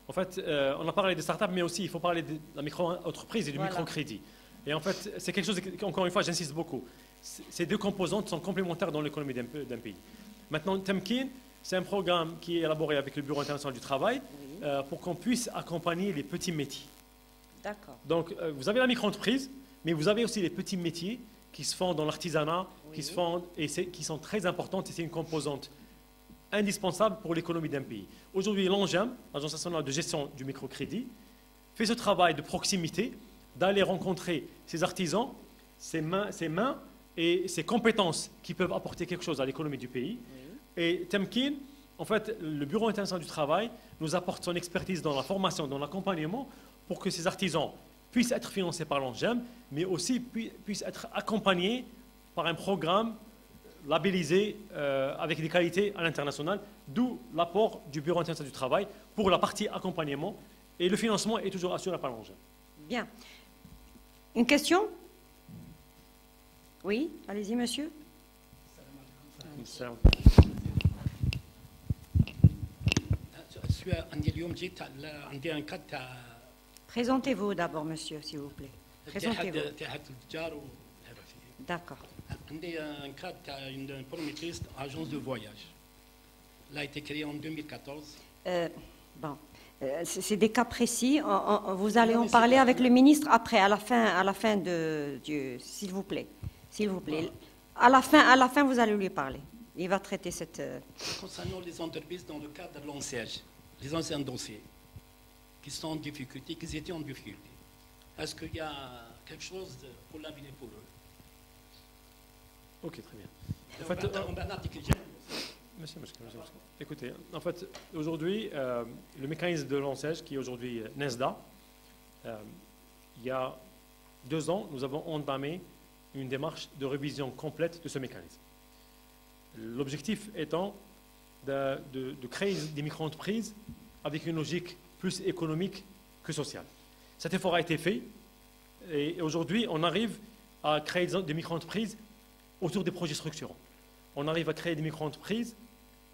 En fait, on a parlé des startups, mais aussi il faut parler de la micro-entreprise et du microcrédit. Et en fait, c'est quelque chose, encore une fois, j'insiste beaucoup. Ces deux composantes sont complémentaires dans l'économie d'un pays. Maintenant, Temkin, c'est un programme qui est élaboré avec le Bureau international du travail pour qu'on puisse accompagner les petits métiers. D'accord. Donc, vous avez la micro-entreprise, mais vous avez aussi les petits métiers qui se font dans l'artisanat, qui se font et qui sont très importantes et c'est une composante indispensable pour l'économie d'un pays. Aujourd'hui, l'ANGEM, l'Agence nationale de gestion du microcrédit, fait ce travail de proximité, d'aller rencontrer ces artisans, ces mains et ces compétences qui peuvent apporter quelque chose à l'économie du pays. Et Temkin, en fait, le Bureau international du travail nous apporte son expertise dans la formation, dans l'accompagnement, pour que ces artisans puissent être financés par l'ONGEM, mais aussi puissent être accompagnés par un programme labellisé avec des qualités à l'international, d'où l'apport du Bureau international du travail pour la partie accompagnement. Et le financement est toujours assuré par l'ONGEM. Bien. Une question? Oui, allez-y, monsieur. Présentez-vous d'abord, monsieur, s'il vous plaît. Présentez-vous. D'accord. عندي un cas d'une prometteuse agence de voyage. Elle a été créée en 2014. Bon, c'est des cas précis. Vous allez en parler avec le ministre après, à la fin s'il vous plaît. S'il vous plaît. À la fin, vous allez lui parler. Il va traiter cette... Concernant les entreprises dans le cadre de l'ONCH, les anciens dossiers qui sont en difficulté, qui étaient en difficulté, est-ce qu'il y a quelque chose pour l'avenir pour eux? Ok, très bien. En fait, monsieur, écoutez, en fait, aujourd'hui, le mécanisme de l'ONCH, qui est aujourd'hui NESDA, il y a 2 ans, nous avons entamé une démarche de révision complète de ce mécanisme. L'objectif étant de créer des micro-entreprises avec une logique plus économique que sociale. Cet effort a été fait et aujourd'hui, on arrive à créer des micro-entreprises autour des projets structurants. On arrive à créer des micro-entreprises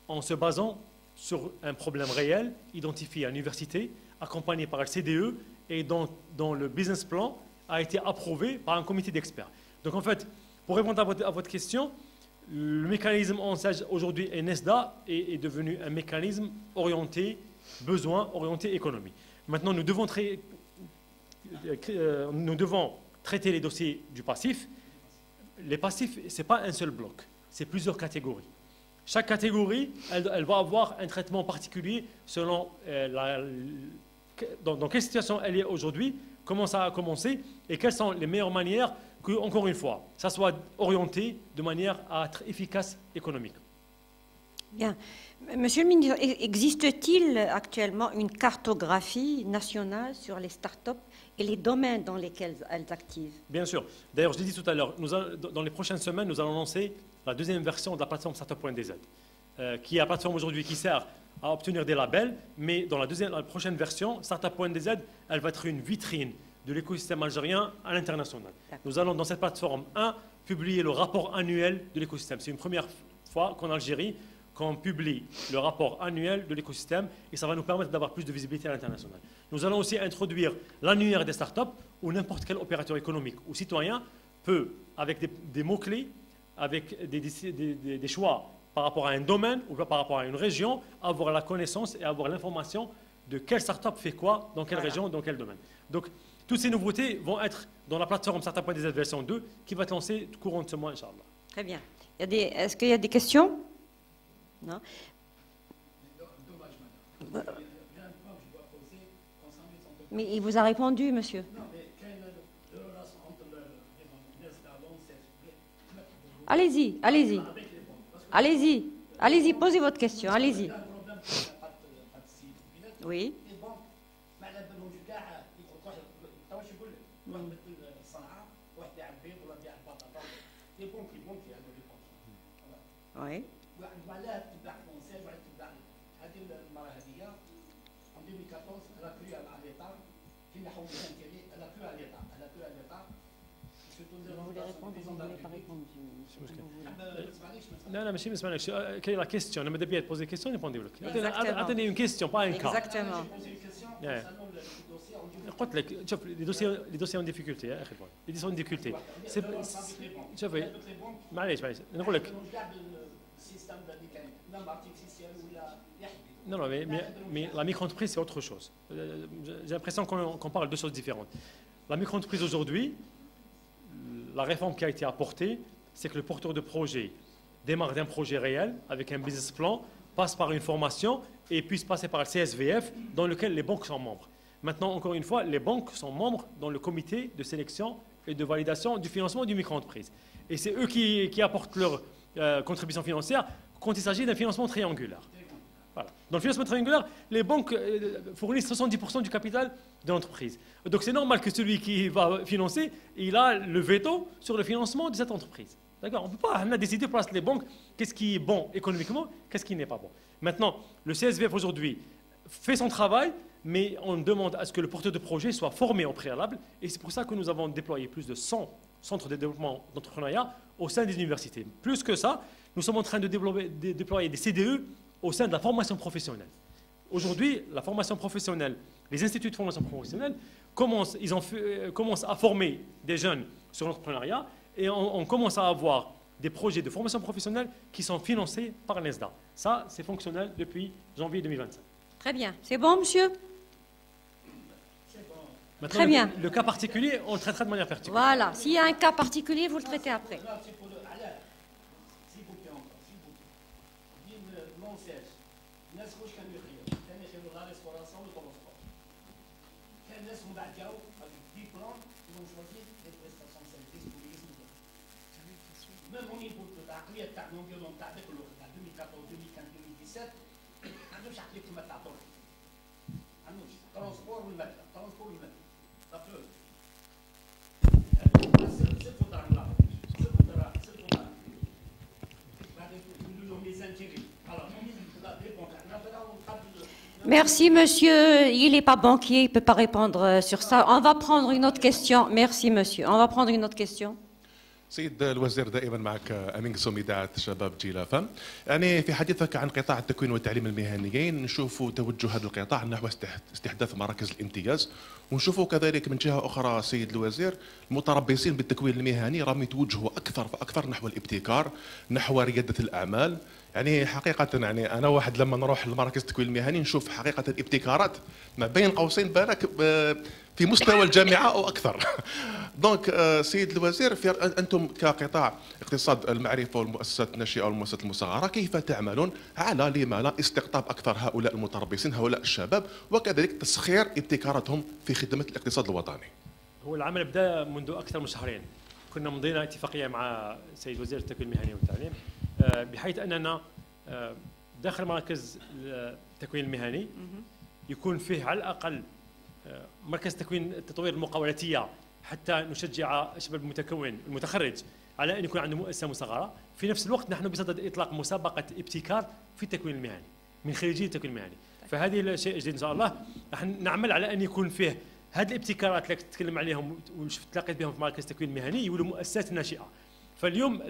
en se basant sur un problème réel, identifié à l'université, accompagné par le CDE et dont le business plan a été approuvé par un comité d'experts. Donc en fait, pour répondre à votre question, le mécanisme ONCH aujourd'hui et NESDA est devenu un mécanisme orienté besoin, orienté économie. Maintenant, nous devons traiter les dossiers du passif. Les passifs, ce n'est pas un seul bloc, c'est plusieurs catégories. Chaque catégorie, elle va avoir un traitement particulier selon dans quelle situation elle est aujourd'hui, comment ça a commencé et quelles sont les meilleures manières que, encore une fois, ça soit orienté de manière à être efficace économique. Bien. Monsieur le ministre, existe-t-il actuellement une cartographie nationale sur les start-up et les domaines dans lesquels elles activent? Bien sûr. D'ailleurs, je l'ai dit tout à l'heure, dans les prochaines semaines, nous allons lancer la 2e version de la plateforme startup.dz, qui est la plateforme aujourd'hui qui sert à obtenir des labels, mais dans la prochaine version, startup.dz, elle va être une vitrine de l'écosystème algérien à l'international. Nous allons, dans cette plateforme 1, publier le rapport annuel de l'écosystème. C'est une première fois qu'en Algérie, qu'on publie le rapport annuel de l'écosystème et ça va nous permettre d'avoir plus de visibilité à l'international. Nous allons aussi introduire l'annuaire des startups où n'importe quel opérateur économique ou citoyen peut, avec des mots-clés, avec des choix par rapport à un domaine ou par rapport à une région, avoir la connaissance et avoir l'information de quelle startup fait quoi, dans quelle région, dans quel domaine. Donc, toutes ces nouveautés vont être dans la plateforme Startup.dz version 2 qui va être lancée courant de ce mois, Inch'Allah. Très bien. Est-ce qu'il y a des questions? Non. Mais il vous a répondu, monsieur. Allez-y, allez-y. Allez-y, allez-y, posez votre question, allez-y. Oui. Oui. Vous voulez répondre, vous ne voulez pas répondre. Non, mais quelle est la question? On m'a dit de poser une question, répondez-vous. Attendez une question, pas un cas. Exactement. Les dossiers en difficulté, les dossiers en difficulté. Non, mais la micro-entreprise, c'est autre chose. J'ai l'impression qu'on parle de deux choses différentes. La micro-entreprise aujourd'hui, la réforme qui a été apportée, c'est que le porteur de projet démarre d'un projet réel avec un business plan, passe par une formation et puisse passer par le CSVF dans lequel les banques sont membres. Maintenant, encore une fois, les banques sont membres dans le comité de sélection et de validation du financement du micro-entreprise. Et c'est eux qui apportent leur contribution financière quand il s'agit d'un financement triangulaire. Voilà. Dans le financement triangulaire, les banques fournissent 70% du capital de l'entreprise. Donc c'est normal que celui qui va financer, il a le veto sur le financement de cette entreprise. D'accord. On ne peut pas décider pour les banques qu'est-ce qui est bon économiquement, qu'est-ce qui n'est pas bon. Maintenant, le CSVF aujourd'hui fait son travail, mais on demande à ce que le porteur de projet soit formé au préalable. Et c'est pour ça que nous avons déployé plus de 100 centres de développement d'entrepreneuriat au sein des universités. Plus que ça, nous sommes en train de déployer des CDE au sein de la formation professionnelle. Aujourd'hui, la formation professionnelle, les instituts de formation professionnelle commencent à former des jeunes sur l'entrepreneuriat et on commence à avoir des projets de formation professionnelle qui sont financés par l'ESDA. Ça, c'est fonctionnel depuis janvier 2025. Très bien. C'est bon, monsieur? Maintenant, Très bien. Le cas particulier, on le traitera de manière particulière. Voilà. S'il y a un cas particulier, vous le traitez après. Même au niveau de la clé تاع l'environnement تاع ذاك الوقت تاع 2014 2015 2017 ما عندوش عقليه كما تاع درك ما عندوش ترونسبور والماده ترونسبور والماده صافي صرفوا دراهم لا صرفوا دراهم صرفوا دراهم بعدين يقولوا لهم لي زانتيري alors لا ديبون تاعنا بداو نقبل. Merci, monsieur. Il n'est pas banquier, il ne peut pas répondre sur ça. On va prendre une autre question. Merci, monsieur. On va prendre une autre question. سيد الوزير، دائما معك امين قسوم اذاعه شباب جيلافا. يعني في حديثك عن قطاع التكوين والتعليم المهنيين نشوفوا توجه هذا القطاع نحو استحداث مراكز الامتياز، ونشوفوا كذلك من جهه اخرى سيد الوزير المتربصين بالتكوين المهني راهم يتوجهوا اكثر فاكثر نحو الابتكار، نحو رياده الاعمال. يعني حقيقة يعني أنا واحد لما نروح لمراكز التكوين المهني نشوف حقيقة الابتكارات ما بين قوسين بالك في مستوى الجامعة أو أكثر. دونك سيد الوزير، أنتم كقطاع اقتصاد المعرفة والمؤسسات الناشئة والمؤسسات المصغرة كيف تعملون على لما لا استقطاب أكثر هؤلاء المتربصين هؤلاء الشباب وكذلك تسخير ابتكاراتهم في خدمة الاقتصاد الوطني؟ هو العمل بدأ منذ أكثر من شهرين. كنا مضينا اتفاقية مع سيد وزير التكوين المهني والتعليم بحيث أننا داخل مراكز التكوين المهني يكون فيه على الأقل مركز تكوين التطوير المقاولاتية حتى نشجع الشباب المتكون المتخرج على أن يكون عنده مؤسسة مصغرة. في نفس الوقت نحن بصدد إطلاق مسابقة ابتكار في التكوين المهني من خريجي التكوين المهني. فهذه الشيء جديد إن شاء الله. نحن نعمل على أن يكون فيه هذه الابتكارات اللي تتكلم عليهم وتلاقيت بهم في مراكز التكوين المهني يولوا مؤسسات ناشئة. فاليوم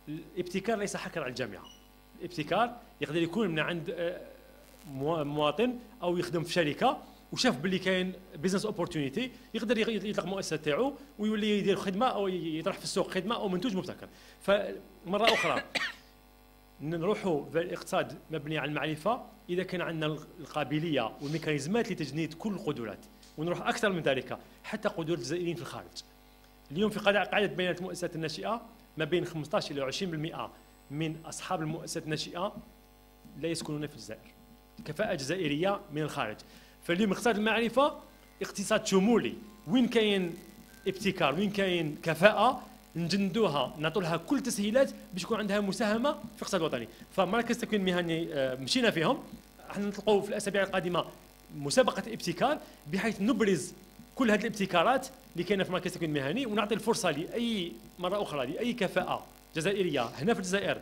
الابتكار ليس حكر على الجامعة. الابتكار يقدر يكون من عند مواطن أو يخدم في شركة وشاف باللي كاين بيزنس اوبورتونيتي يقدر يطلق مؤسسه تاعو ويولي يدير خدمه او يطرح في السوق خدمه او منتوج مبتكر. فمره اخرى نروحوا في الاقتصاد مبني على المعرفه اذا كان عندنا القابليه والميكانيزمات لتجنيد كل القدرات، ونروح اكثر من ذلك حتى قدرات الجزائريين في الخارج. اليوم في قاعده بيانات المؤسسات الناشئه ما بين 15 الى 20% من اصحاب المؤسسات الناشئه لا يسكنون في الجزائر. كفاءه جزائريه من الخارج. فاليوم اقتصاد المعرفة اقتصاد شمولي، وين كاين ابتكار وين كاين كفاءة نجندوها نعطوا لها كل تسهيلات باش يكون عندها مساهمة في الاقتصاد الوطني. فمراكز التكوين المهني مشينا فيهم، احنا نطلقوا في الأسابيع القادمة مسابقة ابتكار بحيث نبرز كل هذه الابتكارات اللي كاينة في مراكز التكوين المهني ونعطي الفرصة لأي مرة أخرى لأي كفاءة جزائرية هنا في الجزائر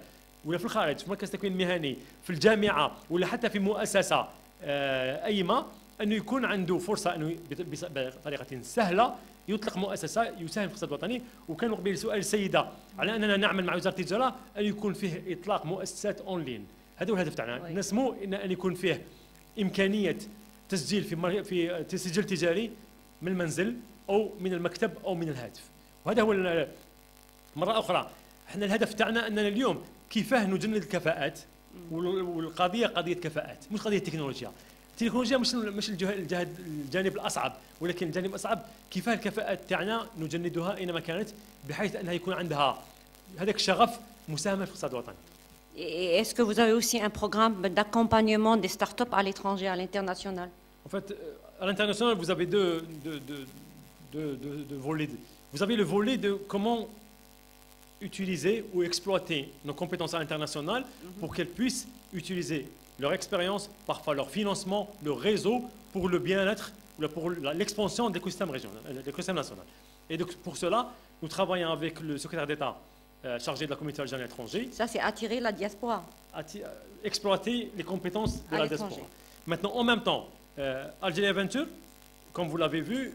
ولا في الخارج في مركز التكوين المهني في الجامعة ولا حتى في مؤسسة أيما أنه يكون عنده فرصة أنه بطريقة سهلة يطلق مؤسسة يساهم في الاقتصاد الوطني. وكان قبيل سؤال السيدة على أننا نعمل مع وزارة التجارة أن يكون فيه إطلاق مؤسسات أونلاين. هذا هو الهدف تاعنا، نسمو أن يكون فيه إمكانية تسجيل في تسجيل تجاري من المنزل أو من المكتب أو من الهاتف. وهذا هو مرة أخرى احنا الهدف تاعنا أننا اليوم كيفاه نجند الكفاءات، والقضية قضية كفاءات مش قضية تكنولوجيا. التكنولوجيا مش الجانب الأصعب، ولكن الجانب الأصعب كيفاه الكفاءات تاعنا نجندها أينما كانت بحيث أنها يكون عندها هذاك الشغف مساهمة في الاقتصاد الوطني. Est-ce que vous avez aussi un programme d'accompagnement des startups à l'étranger, à l'international? En fait, à l'international, vous avez deux volets. Vous avez le volet de comment utiliser ou exploiter nos compétences à l'international pour qu'elles puissent utiliser leur expérience, parfois leur financement, leur réseau pour le bien-être, pour l'expansion de l'écosystème régional, de l'écosystème national. Et donc pour cela, nous travaillons avec le secrétaire d'État chargé de la communauté algérienne à l'étranger. Ça, c'est attirer la diaspora. Exploiter les compétences de la diaspora. Maintenant, en même temps, Algeria Venture, comme vous l'avez vu,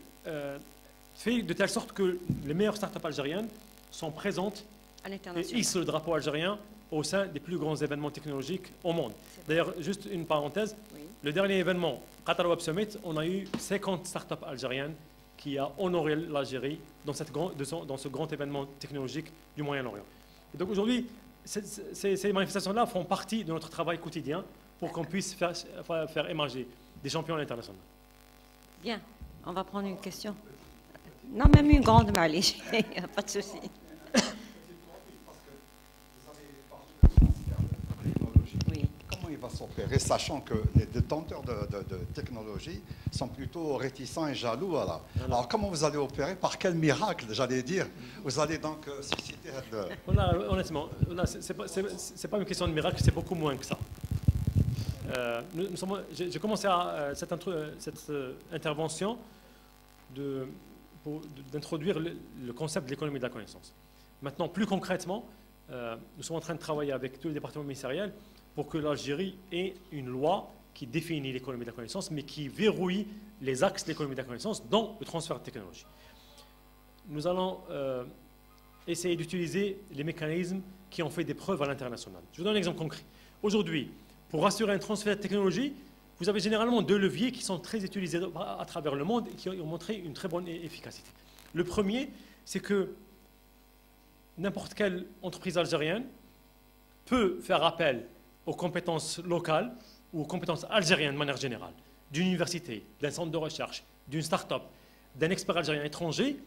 fait de telle sorte que les meilleures startups algériennes sont présentes et hissent le drapeau algérien au sein des plus grands événements technologiques au monde. D'ailleurs, juste une parenthèse, le dernier événement, Qatar Web Summit, on a eu 50 startups algériennes qui a honoré l'Algérie dans ce grand événement technologique du Moyen-Orient. Et donc aujourd'hui, ces manifestations-là font partie de notre travail quotidien pour qu'on puisse faire émerger des champions à l'international. Bien, on va prendre une question. Non, même une grande, Malish, il n'y a pas de souci. Comment il va s'opérer, sachant que les détenteurs de technologie sont plutôt réticents et jaloux alors comment vous allez opérer? Par quel miracle, j'allais dire, vous allez donc susciter honnêtement, c'est pas une question de miracle, c'est beaucoup moins que ça. J'ai commencé cette intervention d'introduire le concept de l'économie de la connaissance. Maintenant, plus concrètement, nous sommes en train de travailler avec tous les départements ministériels pour que l'Algérie ait une loi qui définit l'économie de la connaissance, mais qui verrouille les axes de l'économie de la connaissance, dont le transfert de technologie. Nous allons essayer d'utiliser les mécanismes qui ont fait des preuves à l'international. Je vous donne un exemple concret. Aujourd'hui, pour assurer un transfert de technologie, vous avez généralement deux leviers qui sont très utilisés à travers le monde et qui ont montré une très bonne efficacité. Le premier, c'est que n'importe quelle entreprise algérienne peut faire appel aux compétences locales ou aux compétences algériennes de manière générale, d'une université, d'un centre de recherche, d'une start-up, d'un expert algérien étranger,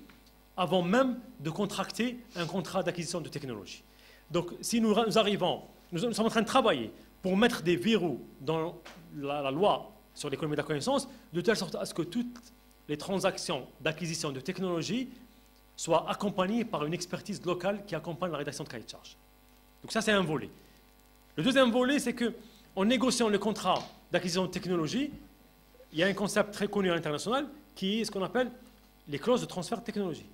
avant même de contracter un contrat d'acquisition de technologie. Donc, si nous arrivons, nous sommes en train de travailler pour mettre des verrous dans la loi sur l'économie de la connaissance, de telle sorte à ce que toutes les transactions d'acquisition de technologie soient accompagnées par une expertise locale qui accompagne la rédaction de cahier de charges. Donc ça, c'est un volet. Le deuxième volet, c'est qu'en négociant le contrat d'acquisition de technologie, il y a un concept très connu à l'international qui est ce qu'on appelle les clauses de transfert de technologie.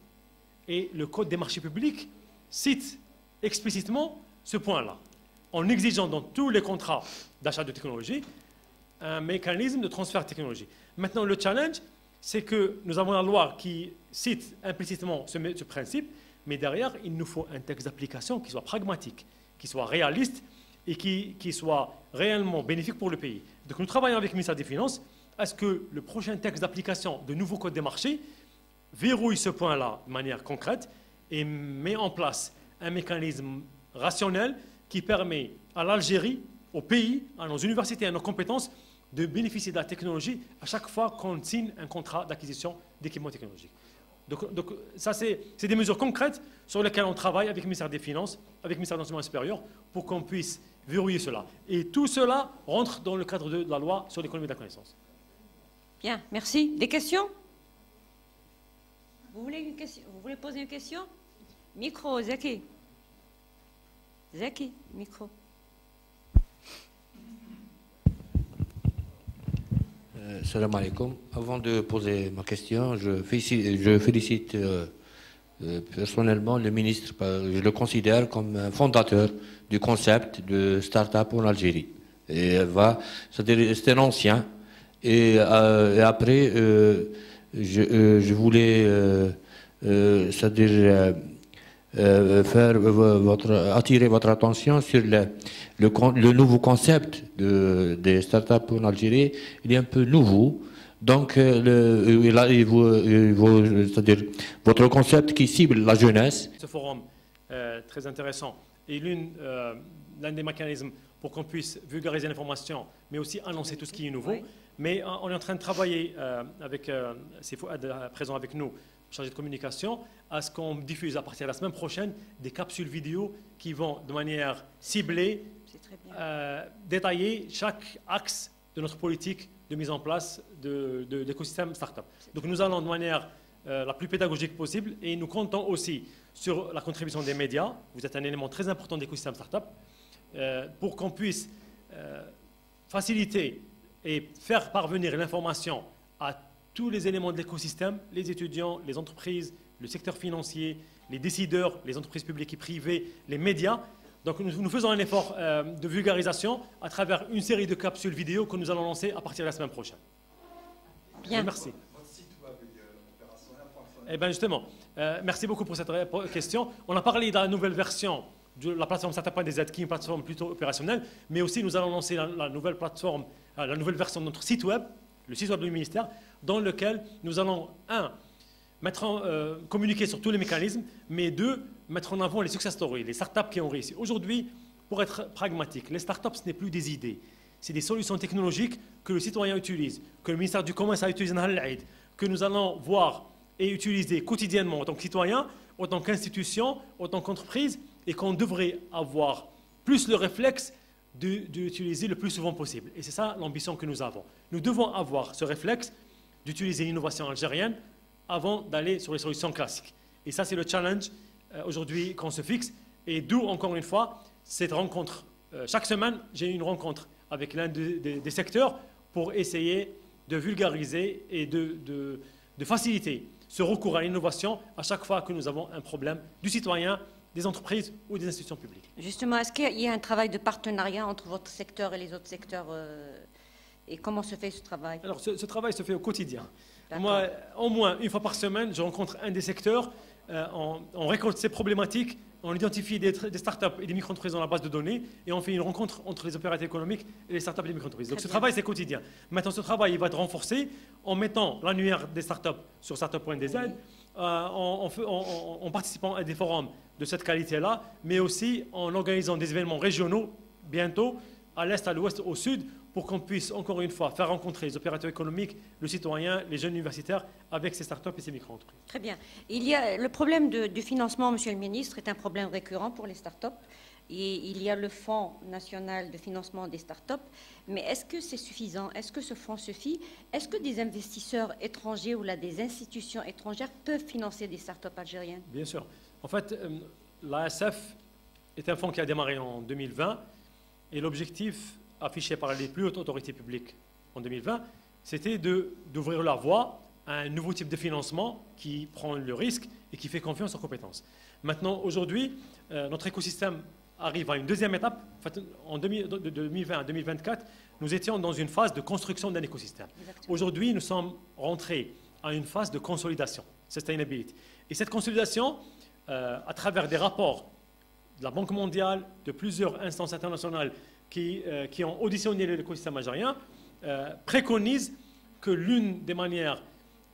Et le Code des marchés publics cite explicitement ce point-là, en exigeant dans tous les contrats d'achat de technologie un mécanisme de transfert de technologie. Maintenant, le challenge, c'est que nous avons la loi qui cite implicitement ce principe, mais derrière, il nous faut un texte d'application qui soit pragmatique, qui soit réaliste et qui soit réellement bénéfique pour le pays. Donc nous travaillons avec le ministère des Finances à ce que le prochain texte d'application de nouveau Code des marchés verrouille ce point-là de manière concrète et met en place un mécanisme rationnel qui permet à l'Algérie, au pays, à nos universités, à nos compétences, de bénéficier de la technologie à chaque fois qu'on signe un contrat d'acquisition d'équipements technologiques. Donc ça, c'est des mesures concrètes sur lesquelles on travaille avec le ministère des Finances, avec le ministère de l'Enseignement supérieur, pour qu'on puisse verrouiller cela. Et tout cela rentre dans le cadre de la loi sur l'économie de la connaissance. Bien, merci. Des questions? Vous voulez poser une question? Micro, Zaki. Zaki, micro. Salam alaikum. Avant de poser ma question, je félicite personnellement le ministre. Je le considère comme un fondateur du concept de start-up en Algérie. C'est-à-dire, c'est un ancien. Et après, je voulais c'est-à-dire attirer votre attention sur le nouveau concept des startups en Algérie. Il est un peu nouveau. Donc, c'est-à-dire votre concept qui cible la jeunesse. Ce forum très intéressant est l'un des mécanismes pour qu'on puisse vulgariser l'information, mais aussi annoncer tout ce qui est nouveau. Oui. Mais on est en train de travailler avec, c'est présent avec nous, chargé de communication, à ce qu'on diffuse à partir de la semaine prochaine des capsules vidéo qui vont de manière ciblée, détailler chaque axe de notre politique de mise en place de l'écosystème start-up. Donc nous allons de manière la plus pédagogique possible et nous comptons aussi sur la contribution des médias. Vous êtes un élément très important de l'écosystème start-up pour qu'on puisse faciliter et faire parvenir l'information à tous les éléments de l'écosystème, les étudiants, les entreprises, le secteur financier, les décideurs, les entreprises publiques et privées, les médias. Donc nous faisons un effort de vulgarisation à travers une série de capsules vidéo que nous allons lancer à partir de la semaine prochaine. Bien. Merci. Eh bien justement, merci beaucoup pour cette question. On a parlé de la nouvelle version de la plateforme Startup.dz, qui est une plateforme plutôt opérationnelle, mais aussi nous allons lancer la nouvelle plateforme, la nouvelle version de notre site web, le site web du ministère, dans lequel nous allons, communiquer sur tous les mécanismes, mais deux, mettre en avant les success stories, les startups qui ont réussi. Aujourd'hui, pour être pragmatique, les startups, ce n'est plus des idées, c'est des solutions technologiques que le citoyen utilise, que le ministère du Commerce a utilisé dans l'Aïd, que nous allons voir et utiliser quotidiennement en tant que citoyen, en tant qu'institution, en tant qu'entreprise, et qu'on devrait avoir plus le réflexe d'utiliser le plus souvent possible. Et c'est ça l'ambition que nous avons. Nous devons avoir ce réflexe d'utiliser l'innovation algérienne avant d'aller sur les solutions classiques. Et ça, c'est le challenge aujourd'hui qu'on se fixe. Et d'où, encore une fois, cette rencontre. Chaque semaine, j'ai une rencontre avec l'un des secteurs pour essayer de vulgariser et de faciliter ce recours à l'innovation à chaque fois que nous avons un problème du citoyen, des entreprises ou des institutions publiques. Justement, est-ce qu'il y a un travail de partenariat entre votre secteur et les autres secteurs et comment se fait ce travail? Alors, ce travail se fait au quotidien. D'accord. Moi, au moins une fois par semaine, je rencontre un des secteurs, on récolte ces problématiques, on identifie des startups et des micro-entreprises dans la base de données et on fait une rencontre entre les opérateurs économiques et les startups et les micro-entreprises. Donc ce travail, c'est quotidien. Maintenant, ce travail, il va être renforcé en mettant l'annuaire des startups sur startup.dz, en participant à des forums de cette qualité-là, mais aussi en organisant des événements régionaux bientôt, à l'est, à l'ouest, au sud, pour qu'on puisse, encore une fois, faire rencontrer les opérateurs économiques, le citoyen, les jeunes universitaires, avec ces startups et ces micro-entreprises. Très bien. Le problème du financement, Monsieur le Ministre, est un problème récurrent pour les startups. Et il y a le Fonds national de financement des startups. Mais est-ce que c'est suffisant? Est-ce que ce fonds suffit? Est-ce que des investisseurs étrangers ou des institutions étrangères peuvent financer des startups algériennes? Bien sûr. En fait, l'ASF est un fonds qui a démarré en 2020 et l'objectif affiché par les plus hautes autorités publiques en 2020, c'était d'ouvrir la voie à un nouveau type de financement qui prend le risque et qui fait confiance aux compétences. Maintenant, aujourd'hui, notre écosystème arrive à une deuxième étape. En fait, de 2020 à 2024, nous étions dans une phase de construction d'un écosystème. Aujourd'hui, nous sommes rentrés à une phase de consolidation, sustainability. Et cette consolidation, à travers des rapports de la Banque mondiale, de plusieurs instances internationales qui ont auditionné l'écosystème algérien, préconise que l'une des manières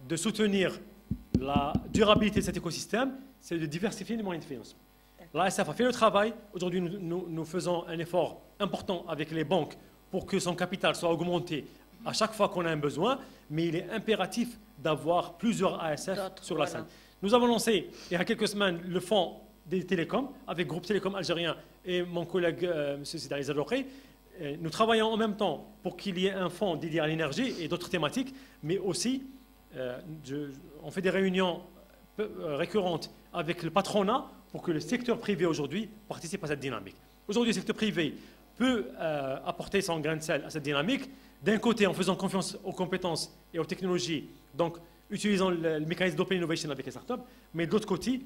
de soutenir la durabilité de cet écosystème, c'est de diversifier les moyens de financement. L'ASF a fait le travail. Aujourd'hui, nous faisons un effort important avec les banques pour que son capital soit augmenté à chaque fois qu'on a un besoin, mais il est impératif d'avoir plusieurs ASF sur la scène. Nous avons lancé, il y a quelques semaines, le fonds des télécoms, avec Groupe Télécom Algérien et mon collègue M. Zidane Zadoré. Nous travaillons en même temps pour qu'il y ait un fonds dédié à l'énergie et d'autres thématiques, mais aussi, on fait des réunions récurrentes avec le patronat pour que le secteur privé aujourd'hui participe à cette dynamique. Aujourd'hui, le secteur privé peut apporter son grain de sel à cette dynamique, d'un côté en faisant confiance aux compétences et aux technologies, donc utilisant le mécanisme d'open innovation avec les startups, mais de l'autre côté,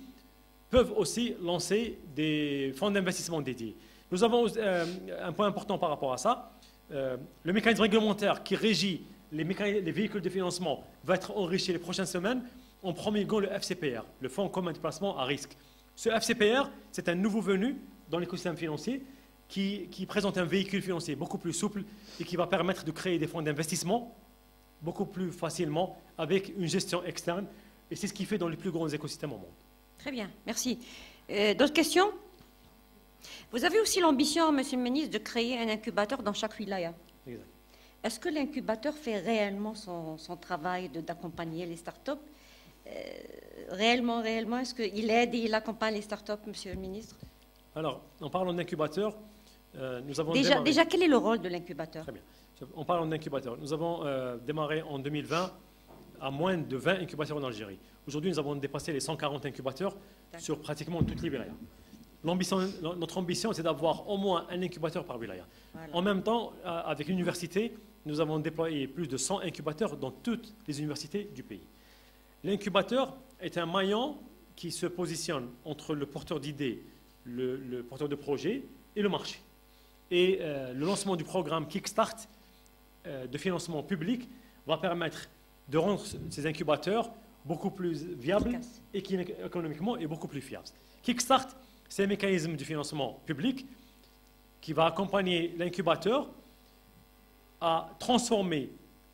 peuvent aussi lancer des fonds d'investissement dédiés. Nous avons un point important par rapport à ça. Le mécanisme réglementaire qui régit les véhicules de financement va être enrichi les prochaines semaines en promulguant le FCPR, le Fonds commun de placement à risque. Ce FCPR, c'est un nouveau venu dans l'écosystème financier qui présente un véhicule financier beaucoup plus souple et qui va permettre de créer des fonds d'investissement beaucoup plus facilement avec une gestion externe. Et c'est ce qui fait dans les plus grands écosystèmes au monde. Très bien, merci. D'autres questions? Vous avez aussi l'ambition, Monsieur le Ministre, de créer un incubateur dans chaque wilaya. Exact. Est-ce que l'incubateur fait réellement son travail d'accompagner les startups? Réellement, est-ce qu'il aide et il accompagne les startups, Monsieur le Ministre? Alors, en parlant d'incubateur, nous avons déjà, quel est le rôle de l'incubateur? Très bien. En parlant d'incubateur, nous avons démarré en 2020 à moins de 20 incubateurs en Algérie. Aujourd'hui, nous avons dépassé les 140 incubateurs sur pratiquement toute l'Iberia. Notre ambition, c'est d'avoir au moins un incubateur par wilaya. Voilà. En même temps, avec l'université, nous avons déployé plus de 100 incubateurs dans toutes les universités du pays. L'incubateur est un maillon qui se positionne entre le porteur d'idées, le porteur de projet et le marché. Et le lancement du programme Kickstart de financement public va permettre de rendre ces incubateurs beaucoup plus viables et qui économiquement est beaucoup plus fiables. Kickstart, c'est un mécanisme de financement public qui va accompagner l'incubateur à transformer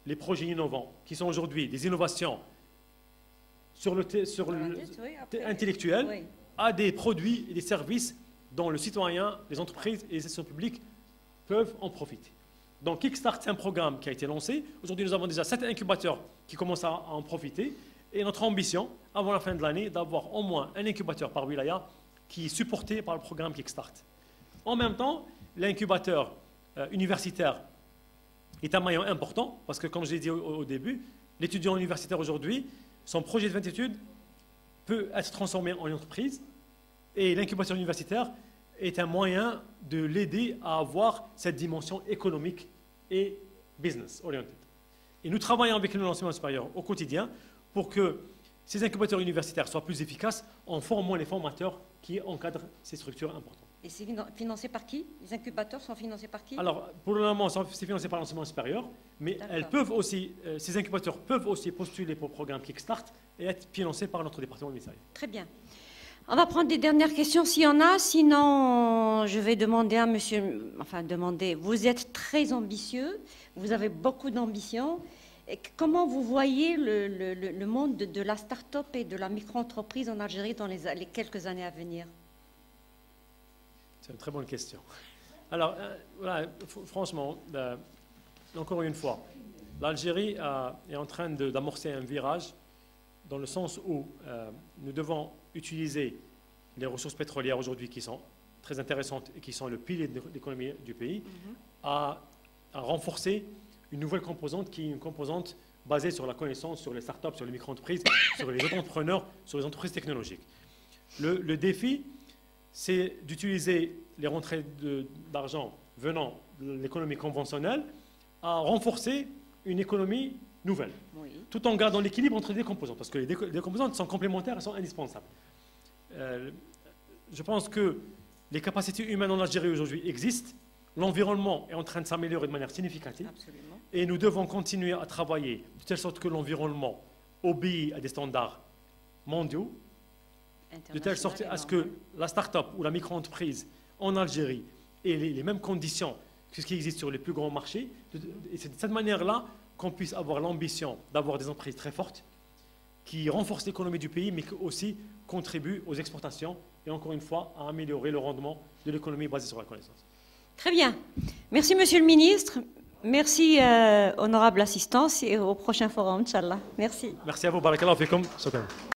les projets innovants, qui sont aujourd'hui des innovations sur le intellectuel, Oui. à des produits et des services dont le citoyen, les entreprises et les institutions publiques peuvent en profiter. Donc Kickstart, c'est un programme qui a été lancé. Aujourd'hui, nous avons déjà 7 incubateurs qui commencent à en profiter. Et notre ambition, avant la fin de l'année, d'avoir au moins un incubateur par wilaya qui est supporté par le programme Kickstart. En même temps, l'incubateur universitaire est un maillon important parce que, comme je l'ai dit au début, l'étudiant universitaire aujourd'hui, son projet de fin d'études peut être transformé en entreprise et l'incubateur universitaire est un moyen de l'aider à avoir cette dimension économique et business oriented. Et nous travaillons avec l'enseignement supérieur au quotidien pour que ces incubateurs universitaires soient plus efficaces en formant les formateurs qui encadrent ces structures importantes. Et c'est financé par qui? Les incubateurs sont financés par qui? Alors, pour le moment, c'est financé par l'enseignement supérieur, mais elles peuvent aussi, ces incubateurs peuvent aussi postuler pour le programme Kickstart et être financés par notre département ministériel. Très bien. On va prendre des dernières questions s'il y en a. Sinon, je vais demander à monsieur... Enfin, demander... Vous êtes très ambitieux. Vous avez beaucoup d'ambition. Comment vous voyez le monde de la start-up et de la micro-entreprise en Algérie dans les quelques années à venir? C'est une très bonne question. Alors, voilà, franchement, encore une fois, l'Algérie est en train d'amorcer un virage dans le sens où nous devons utiliser les ressources pétrolières aujourd'hui qui sont très intéressantes et qui sont le pilier de l'économie du pays à renforcer une nouvelle composante qui est une composante basée sur la connaissance, sur les startups, sur les micro-entreprises, sur les entrepreneurs, sur les entreprises technologiques. Le défi, c'est d'utiliser les rentrées d'argent venant de l'économie conventionnelle à renforcer une économie nouvelle, tout en gardant l'équilibre entre les deux composantes, parce que les deux composantes sont complémentaires et sont indispensables. Je pense que les capacités humaines en Algérie aujourd'hui existent, l'environnement est en train de s'améliorer de manière significative, Absolument. et nous devons continuer à travailler de telle sorte que l'environnement obéit à des standards mondiaux, de telle sorte à ce que la start-up ou la micro-entreprise en Algérie ait les mêmes conditions que ce qui existe sur les plus grands marchés. Et c'est de cette manière-là qu'on puisse avoir l'ambition d'avoir des entreprises très fortes qui renforcent l'économie du pays, mais qui aussi contribuent aux exportations et encore une fois à améliorer le rendement de l'économie basée sur la connaissance. Très bien. Merci, Monsieur le Ministre. Merci, honorable assistance, et au prochain forum, Inch'Allah. Merci. Merci à vous. Barakallahu fikum. Shukran.